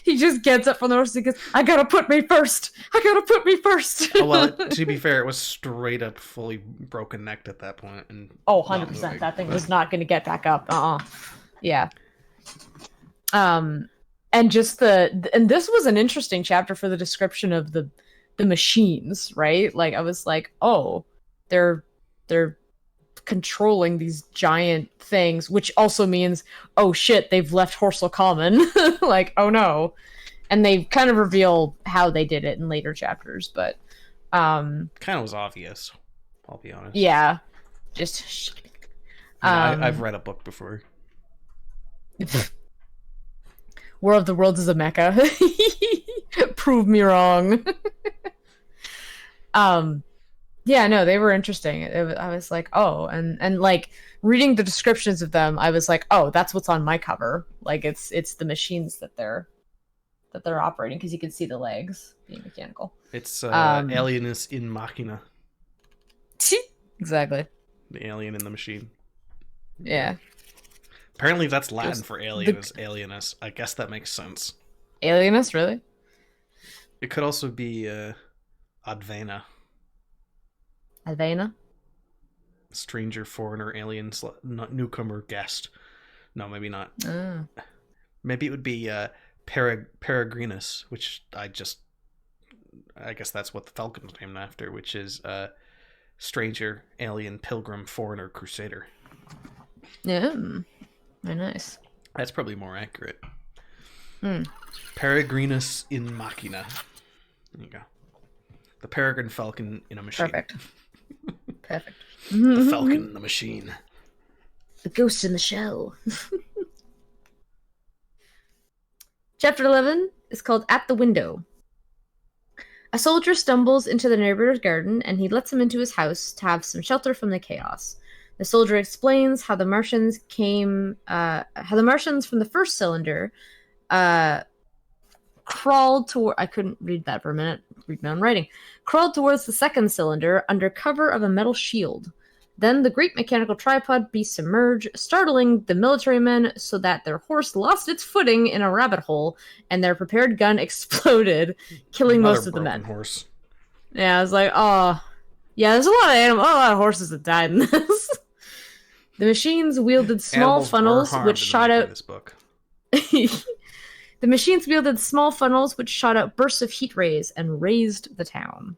He just gets up from the horse and goes, I gotta put me first. Oh, well, to be fair, it was straight up fully broken necked at that point. And 100%. That thing was not going to get back up. Yeah. And just and this was an interesting chapter for the description of the machines, right? Like, I was like, oh, they're controlling these giant things, which also means, oh shit, they've left Horsel Common. Like, oh no. And they kind of reveal how they did it in later chapters, but kind of was obvious, I'll be honest. Yeah. Just I've read a book before. War of the Worlds is a mecha. Prove me wrong. Yeah, no, they were interesting. I was like, oh, and like reading the descriptions of them, I was like, oh, that's what's on my cover. Like, it's the machines that they're operating, because you can see the legs being mechanical. It's alienus in machina. Exactly. The alien in the machine. Yeah. Apparently that's Latin for alien is alienus. I guess that makes sense. Alienus, really? It could also be advena. Advena? Stranger, foreigner, alien, newcomer, guest. No, maybe not. Maybe it would be peregrinus, which I guess that's what the falcon's named after, which is stranger, alien, pilgrim, foreigner, crusader. Yeah, very nice. That's probably more accurate. Peregrinus in machina. There you go. The peregrine falcon in a machine. Perfect. The falcon in the machine. The ghost in the shell. Chapter 11 is called At the Window. A soldier stumbles into the narrator's garden, and he lets him into his house to have some shelter from the chaos. The soldier explains how the Martians from the first cylinder crawled toward. I couldn't read that for a minute. Read my own writing. Crawled towards the second cylinder under cover of a metal shield. Then the great mechanical tripod beasts emerge, startling the military men so that their horse lost its footing in a rabbit hole, and their prepared gun exploded, killing most of the men. Horse. Yeah, I was like, oh, yeah. There's a lot of horses that died in this. The machines wielded small funnels which shot out. This book. The machines wielded small funnels which shot out bursts of heat rays and razed the town.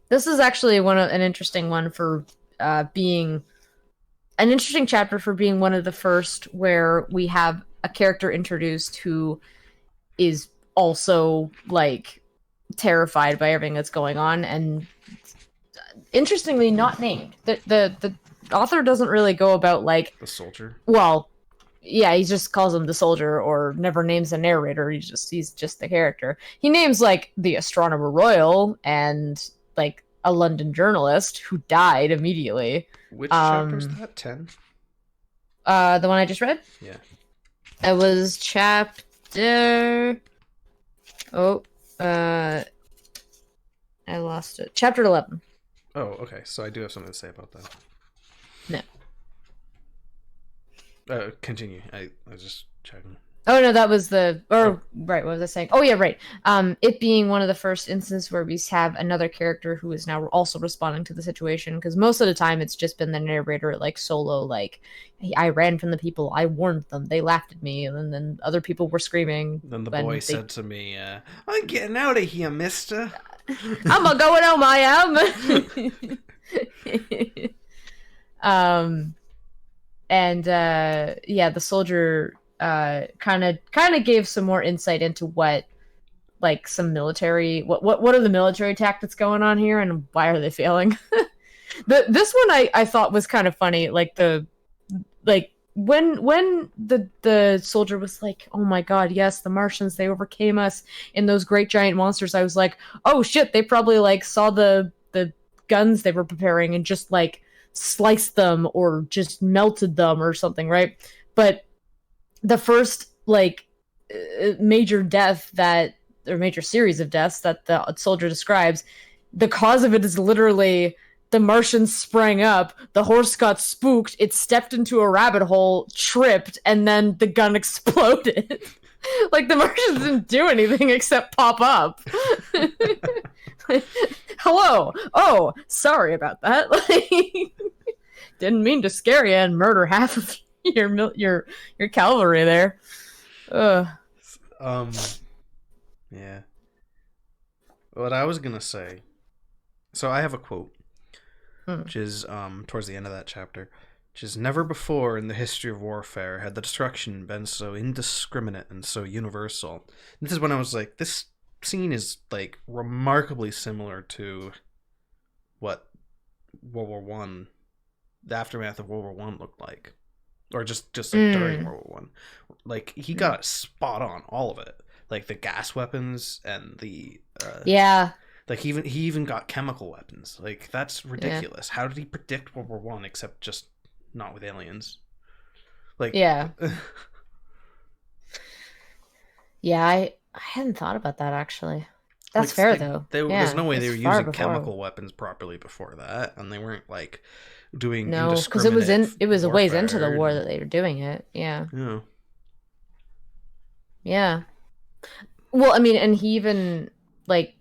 This is actually an interesting one for being an interesting chapter for being one of the first where we have a character introduced who is also like terrified by everything that's going on, and interestingly not named. The author doesn't really go about like the soldier. Well, yeah, he just calls him the soldier, or never names the narrator. He's just the character. He names like the astronomer royal and like a London journalist who died immediately. Which chapter is that? 10? The one I just read? Yeah. It was chapter. Oh, I lost it. Chapter 11. Oh, okay. So I do have something to say about that. No. Continue. I was just checking. Oh no, that was right, what was I saying? Oh yeah, right. It being one of the first instances where we have another character who is now also responding to the situation, because most of the time it's just been the narrator like solo, like "Hey, I ran from the people, I warned them, they laughed at me, and then other people were screaming Then the boy when they said to me, I'm getting out of here, mister. I'm a going home, I am. um and yeah, the soldier kind of gave some more insight into what like some military what are the military tactics going on here and why are they failing. This one I thought was kind of funny, like the like when the soldier was like, oh my god, yes, the Martians, they overcame us in those great giant monsters. I was like, oh shit, they probably like saw the guns they were preparing and just like sliced them or just melted them or something, right? But the first like major death that or major series of deaths that the soldier describes, the cause of it is literally the Martians sprang up, the horse got spooked, it stepped into a rabbit hole, tripped, and then the gun exploded. Like the Martians didn't do anything except pop up. Hello. Oh, sorry about that. Like, didn't mean to scare you and murder half of your cavalry there. Ugh. um, yeah. What I was gonna say. So I have a quote, Hmm. which is towards the end of that chapter, which is never before in the history of warfare had the destruction been so indiscriminate and so universal. And this is when I was like, this scene is like remarkably similar to what World War One, the aftermath of World War One looked like, or just like during Mm. World War One. Like he got spot on all of it, like the gas weapons and the Yeah. like he even got chemical weapons. Like that's Yeah. ridiculous. How did he predict World War One except just not with aliens? Like Yeah. Yeah, I hadn't thought about that actually. That's fair like though. there's Yeah, no way they it's were far using before. chemical weapons properly before that, and they weren't like doing No, because it was indiscriminate it was a ways into the warfare. war that And they were doing it. Yeah. you know, Yeah. Well, I mean, and he even like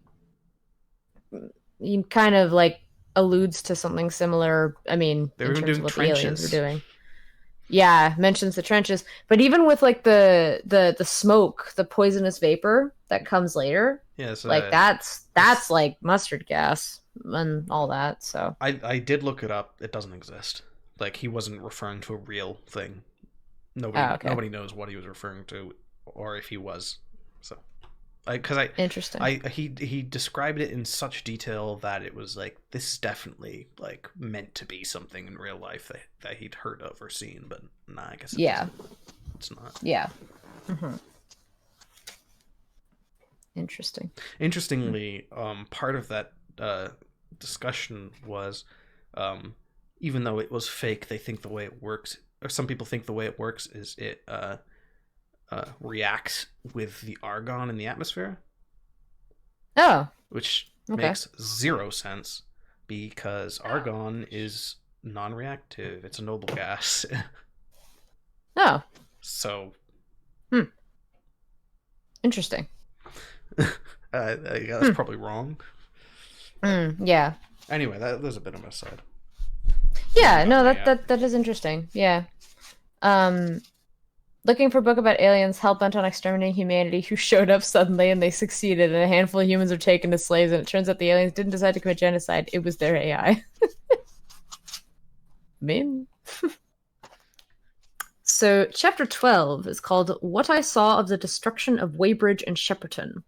he kind of like alludes to something similar, I mean, they were in even terms of doing what the aliens were trenches. doing. Yeah, mentions the trenches, but even with like the smoke, the poisonous vapor that comes later, Yes, like it's that's like mustard gas and all that. So, I did look it up. It doesn't exist. Like he wasn't referring to a real thing. oh, Nobody okay. nobody knows what he was referring to, or if he was. So because Interesting. he described it in such detail that it was like this is definitely like meant to be something in real life that he'd heard of or seen, but nah, I guess it Yeah. doesn't. It's not. Yeah. Hmm. Interesting. Interestingly, part of that discussion was, um, even though it was fake, they think the way it works, or some people think the way it works is it reacts with the argon in the atmosphere, Oh, which okay. makes zero sense because argon is non-reactive. It's a noble gas. Oh, So hmm. Interesting. that's Hmm. probably wrong. But Yeah. anyway, there's a bit of a side. Moving Yeah, on. no, Yeah. that is interesting. Yeah. Um, looking for a book about aliens hell bent on exterminating humanity who showed up suddenly and they succeeded, and a handful of humans are taken as slaves, and it turns out the aliens didn't decide to commit genocide. It was their AI. mean. So, chapter 12 is called What I Saw of the Destruction of Weybridge and Shepperton.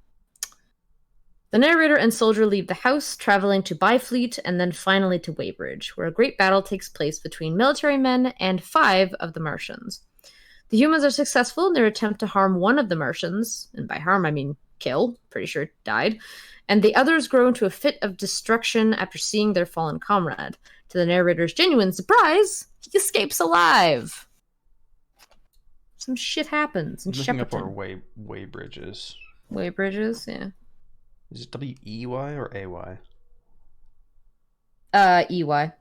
The narrator and soldier leave the house, traveling to Byfleet and then finally to Weybridge, where a great battle takes place between military men and 5 of the Martians. The humans are successful in their attempt to harm one of the Martians, and by harm I mean kill, pretty sure it died, and the others grow into a fit of destruction after seeing their fallen comrade. To the narrator's genuine surprise, he escapes alive. Some shit happens in I'm looking up our Shepperton. way bridges. Weybridges, yeah. Is it WEY or AY? EY.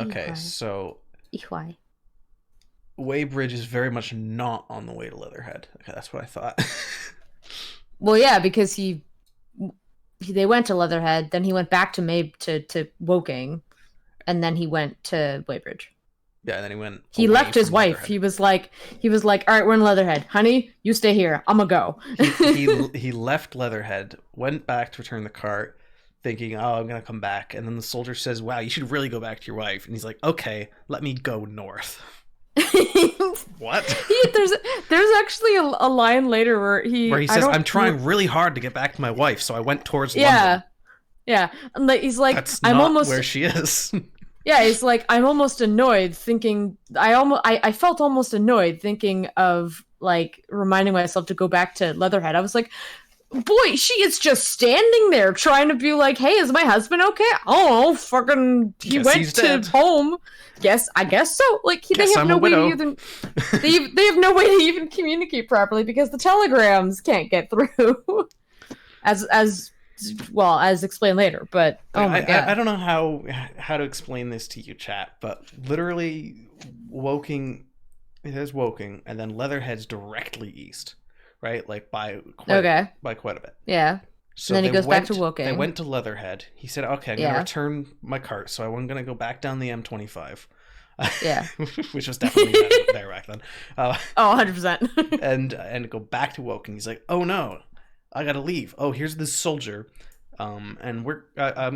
Okay, so Why? Weybridge is very much not on the way to Leatherhead. Okay, that's what I thought. Well, yeah, because they went to Leatherhead, then he went back to Woking, and then he went to Weybridge. Yeah, and then he went. He left his wife. Leatherhead. He was like, all right, we're in Leatherhead, honey. You stay here. I'm gonna go. he left Leatherhead, went back to return the cart, thinking, "Oh, I'm gonna come back." And then the soldier says, "Wow, you should really go back to your wife." And he's like, "Okay, let me go north." What? There's actually a line later where he says, "I'm trying really hard to get back to my wife, so I went towards London." Yeah. And like, he's like, That's I'm not almost where she is. Yeah, he's like, I'm almost annoyed thinking I felt almost annoyed thinking of like reminding myself to go back to Leatherhead. I was like, boy, she is just standing there trying to be like, hey, is my husband okay? Oh, fucking he went to dead. home. I guess so. Like they have no way to even they have no way to even communicate properly because the telegrams can't get through. as explained later, but oh my god. I don't know how to explain this to you, chat, but literally Woking, it is Woking, and then Leatherhead's directly east, right? Like by quite a bit. Yeah. So and then he goes back to Woking. They went to Leatherhead. He said, "Okay, I'm gonna return my cart, so I'm gonna go back down the M25." Yeah. Which was definitely there back then. 100%. and go back to Woking. He's like, "Oh no, I gotta leave. Oh, here's this soldier, and we're gonna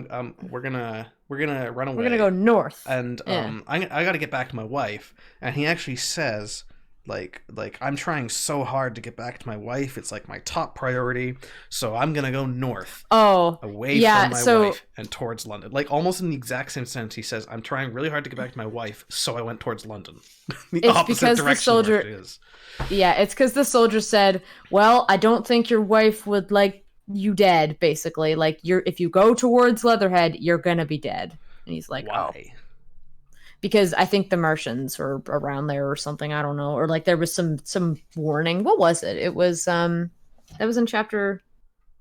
run away. We're gonna go north, and I gotta get back to my wife." And he actually says, like I'm trying so hard to get back to my wife. It's like my top priority. So I'm gonna go north. Away from my wife and towards London. Like almost in the exact same sentence, he says, "I'm trying really hard to get back to my wife, so I went towards London." The opposite direction. The soldier. It is. Yeah, it's because the soldier said, "Well, I don't think your wife would like you dead." Basically, like if you go towards Leatherhead, you're gonna be dead. And he's like, "Why?" Oh. Because I think the Martians were around there or something. I don't know. Or like there was some warning. What was it? It was that was in chapter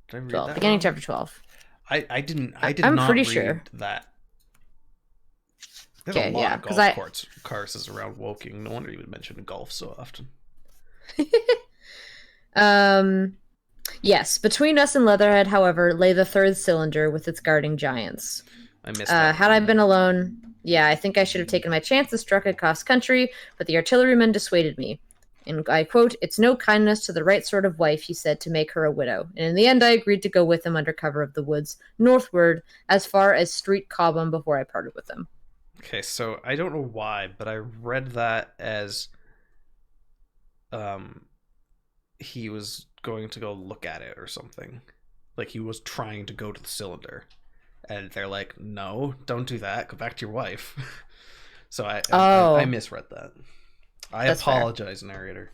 12, beginning of chapter 12. I did I'm not pretty read sure that. There's a lot of golf courses around Woking. No wonder you would mention golf so often. Yes. Between us and Leatherhead, however, lay the third cylinder with its guarding giants. I missed that. Had I been alone, I think I should have taken my chances, struck across country, but the artillerymen dissuaded me. And I quote, "It's no kindness to the right sort of wife," he said, "to make her a widow." And in the end, I agreed to go with him under cover of the woods, northward, as far as Street Cobham before I parted with him. Okay, so I don't know why, but I read that as he was going to go look at it or something. Like he was trying to go to the cylinder. And they're like, "No, don't do that. Go back to your wife." So I misread that. That's apologize, fair. Narrator.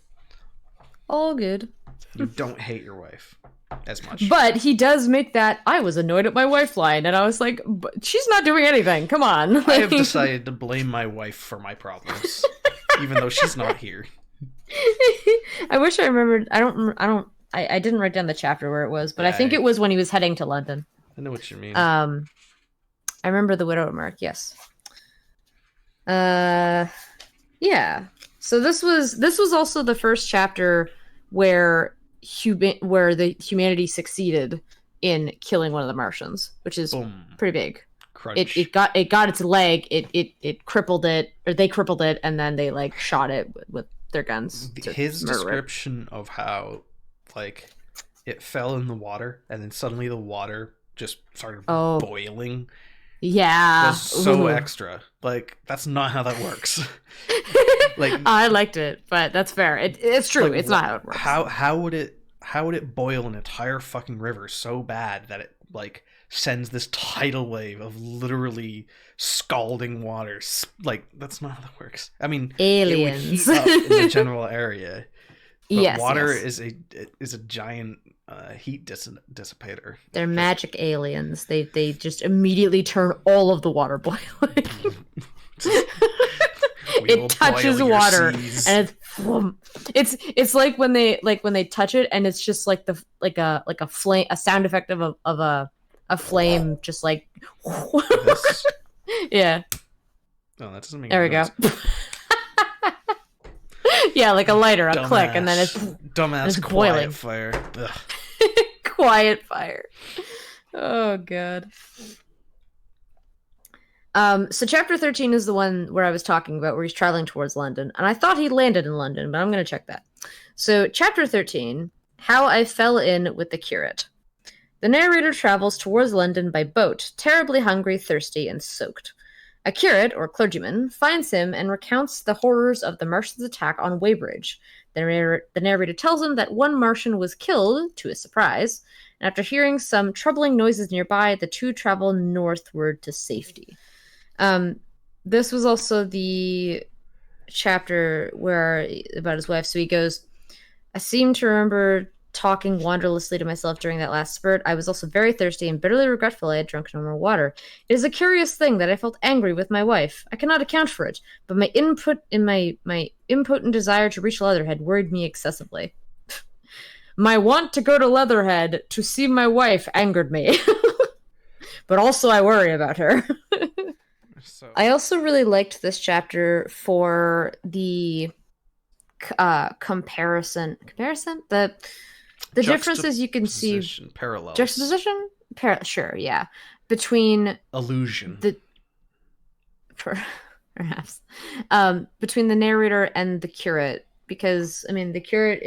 All good. You don't hate your wife as much. But he does make that "I was annoyed at my wife" line, and I was like, but she's not doing anything. Come on. I have decided to blame my wife for my problems, even though she's not here. I wish I remembered. I didn't write down the chapter where it was, but I think it was when he was heading to London. I know what you mean. I remember the widow remark. Yes. Yeah. So this was also the first chapter where the humanity succeeded in killing one of the Martians, which is pretty big. Crunch. It got its leg. It crippled it, or they crippled it, and then they like shot it with their guns. His description of how like it fell in the water, and then suddenly the water just started boiling. Yeah, was so extra. Like that's not how that works. Like I liked it, but that's fair. It's true. Like, it's not how it works. How would it boil an entire fucking river so bad that it like sends this tidal wave of literally scalding water? Like that's not how that works. I mean, aliens it would heat up in the general area. But yes, water is a giant heat dissipator. They're magic aliens. They just immediately turn all of the water boiling. It touches water and it's like when they touch it and it's just like a flame, a sound effect of a flame just like this? Yeah. Oh, that doesn't make There any we go. noise. Yeah, like a lighter, a click, and then it's dumbass quiet boiling. fire. Ugh. Quiet fire. Oh god. So chapter 13 is the one where I was talking about, where he's traveling towards London, and I thought he landed in London, but I'm going to check that. So chapter 13, How I Fell In with the Curate. The narrator travels towards London by boat, terribly hungry, thirsty, and soaked. A curate, or clergyman, finds him and recounts the horrors of the Martians' attack on Weybridge. The narrator tells him that one Martian was killed, to his surprise, and after hearing some troubling noises nearby, the two travel northward to safety. This was also the chapter where about his wife. So he goes, I seem to remember talking wanderlessly to myself during that last spurt. I was also very thirsty and bitterly regretful I had drunk no more water. It is a curious thing that I felt angry with my wife. I cannot account for it, but my impotent desire to reach Leatherhead worried me excessively. My want to go to Leatherhead to see my wife angered me. But also I worry about her. So I also really liked this chapter for the comparison. The differences you can see. Parallels. Juxtaposition? Sure, yeah. Between illusion. Perhaps. Between the narrator and the curate. Because, I mean, the curate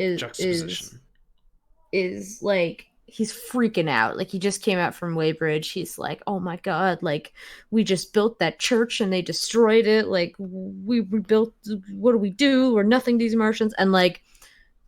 is like, he's freaking out. Like, he just came out from Weybridge. He's like, oh my god, like, we just built that church and they destroyed it. Like, we rebuilt, what do we do? We're nothing to these Martians. And, like,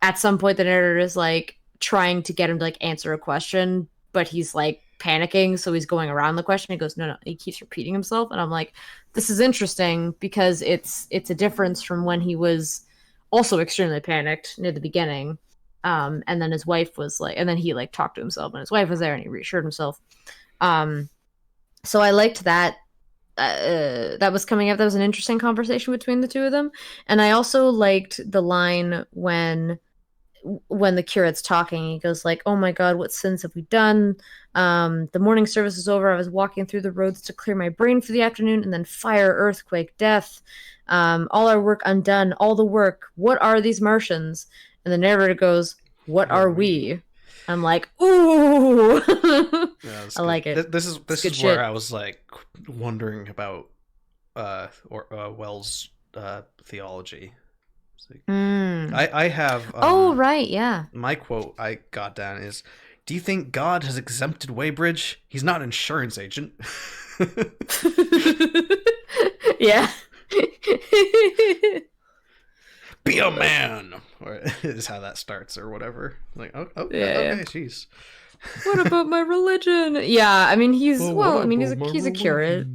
at some point, the narrator is, like, trying to get him to, like, answer a question, but he's, like, panicking, so he's going around the question. He goes, no. He keeps repeating himself. And I'm like, this is interesting because it's a difference from when he was also extremely panicked near the beginning. And then his wife was like, and then he like talked to himself, and his wife was there, and he reassured himself. So I liked that. That was coming up. That was an interesting conversation between the two of them, and I also liked the line when the curate's talking. He goes like, "Oh my God, what sins have we done? The morning service is over. I was walking through the roads to clear my brain for the afternoon, and then fire, earthquake, death. All our work undone. All the work. What are these Martians?" And the narrator goes, "What are we?" I'm like, ooh. Yeah, I like it. This is where shit. I was like wondering about Wells' theology. Like, I have. Oh right, yeah. My quote I got down is, "Do you think God has exempted Weybridge? He's not an insurance agent." Yeah. Be a man, or is how that starts, or whatever. Like, yeah, okay, jeez. What about my religion? Yeah, I mean, he's a curate.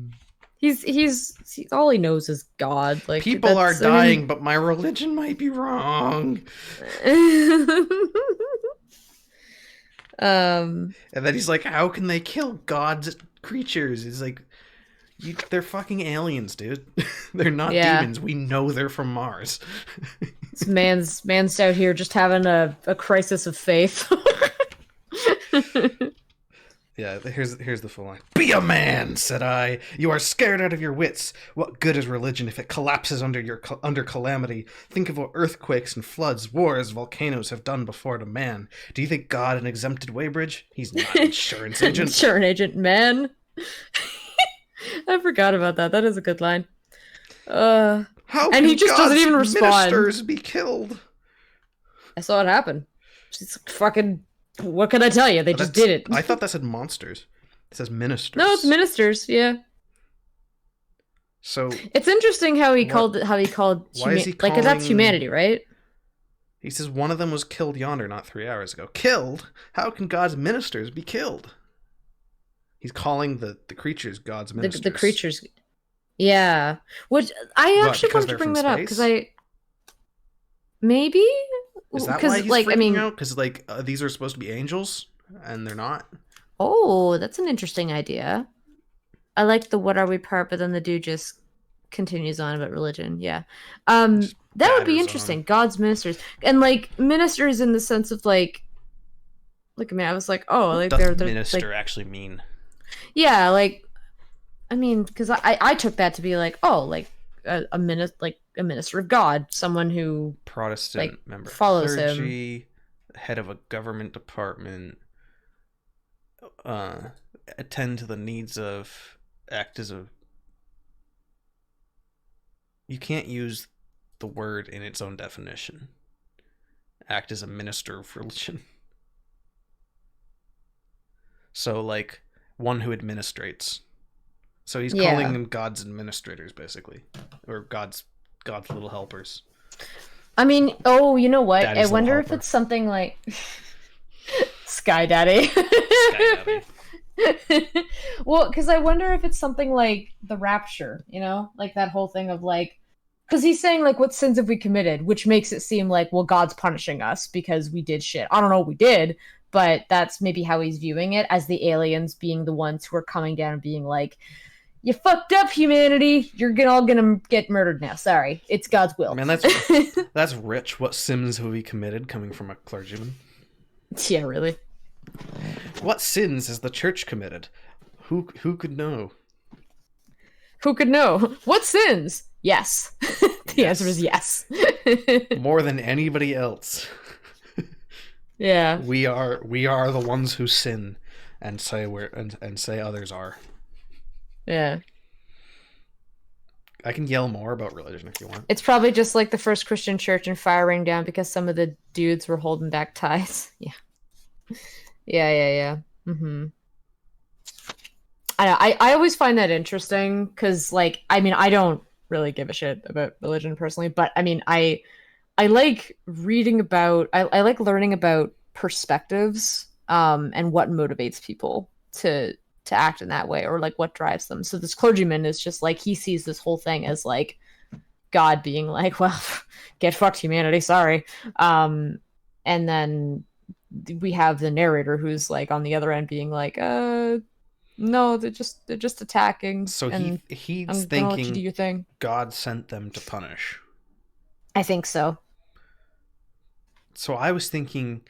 He's all he knows is God. Like, people are dying, but my religion might be wrong. And then he's like, "How can they kill God's creatures?" He's like, they're fucking aliens, dude. They're not demons. We know they're from Mars. This man's out here just having a crisis of faith. Yeah, here's the full line. "Be a man," said I. "You are scared out of your wits. What good is religion if it collapses under calamity? Think of what earthquakes and floods, wars, volcanoes have done before to man. Do you think God had exempted Weybridge? He's not an insurance agent." Insurance agent, man. I forgot about that. That is a good line. How and he just doesn't even respond. Ministers be killed. I saw it happen. She's fucking. What can I tell you? They just did it. I thought that said monsters. It says ministers. No, it's ministers. Yeah. So it's interesting how he called. Why is he calling, like, that's humanity, right? He says one of them was killed yonder, not 3 hours ago. Killed? How can God's ministers be killed? He's calling the creatures God's ministers. The creatures. Yeah. Which I actually wanted to bring that up because maybe. Is that why he's freaking out? Because these are supposed to be angels and they're not. Oh, that's an interesting idea. I like the "what are we" part, but then the dude just continues on about religion. Yeah. That would be interesting. God's ministers, and like ministers in the sense of like I mean, I was like, oh, like they're minister like, actually mean? Yeah, like, I mean, because I took that to be like, oh, like a minister of God, someone who Protestant like member of follows him. clergy, head of a government department, uh, attend to the needs of, act as a. You can't use the word in its own definition. Act as a minister of religion. So, like, one who administrates. So he's calling Yeah. them God's administrators, basically, or God's little helpers. I mean, oh, you know what? I Daddy's little wonder if helper. it's something like Sky Daddy. Sky Daddy. Well, because I wonder if it's something like the rapture, like that whole thing of like, because he's saying like, what sins have we committed? Which makes it seem like, well, God's punishing us because we did shit. I don't know what we did, but that's maybe how he's viewing it, as the aliens being the ones who are coming down and being like, you fucked up, humanity. You're all gonna get murdered now. Sorry, it's God's will. Man, that's rich. What sins have we committed, coming from a clergyman? Yeah, really. What sins has the church committed? Who could know? Who could know? What sins? Yes. The answer is yes. More than anybody else. Yeah. We are the ones who sin and say and say others are. Yeah. I can yell more about religion if you want. It's probably just like the first Christian church and fire rang down because some of the dudes were holding back ties. Yeah. Yeah. Mm-hmm. I always find that interesting because, like, I mean, I don't really give a shit about religion personally, but I mean, I like reading about, I like learning about perspectives, and what motivates people to act in that way, or like what drives them. So this clergyman is just like, he sees this whole thing as like God being like, well, get fucked, humanity, sorry. And then we have the narrator who's like on the other end being like, no, they're just attacking. So and he's I'm gonna let you do thinking your thing. God sent them to punish. I think so. So I was thinking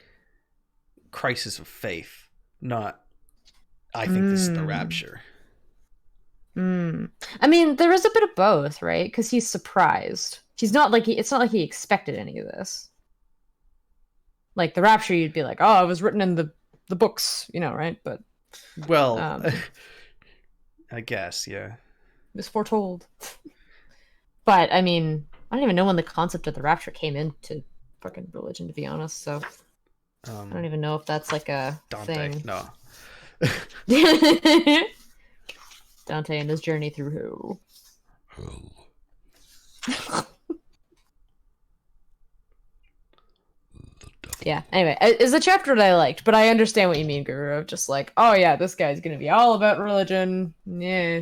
crisis of faith, not I think this is the rapture. I mean, there is a bit of both, right? Because he's surprised. He's not like it's not like he expected any of this. Like the rapture, you'd be like, oh, it was written in the books, right? But well, I guess, yeah. It was foretold. But I mean, I don't even know when the concept of the rapture came into fucking religion, to be honest. So I don't even know if that's like a Dante, thing. no. Dante and his journey through hell. Yeah, anyway, it's a chapter that I liked, but I understand what you mean, Guru, of just like, oh yeah, this guy's gonna be all about religion. Yeah.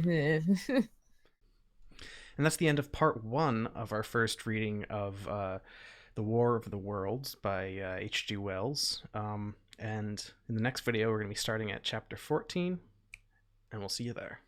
And that's the end of part 1 of our first reading of The War of the Worlds by H.G. Wells. And in the next video, we're going to be starting at chapter 14, and we'll see you there.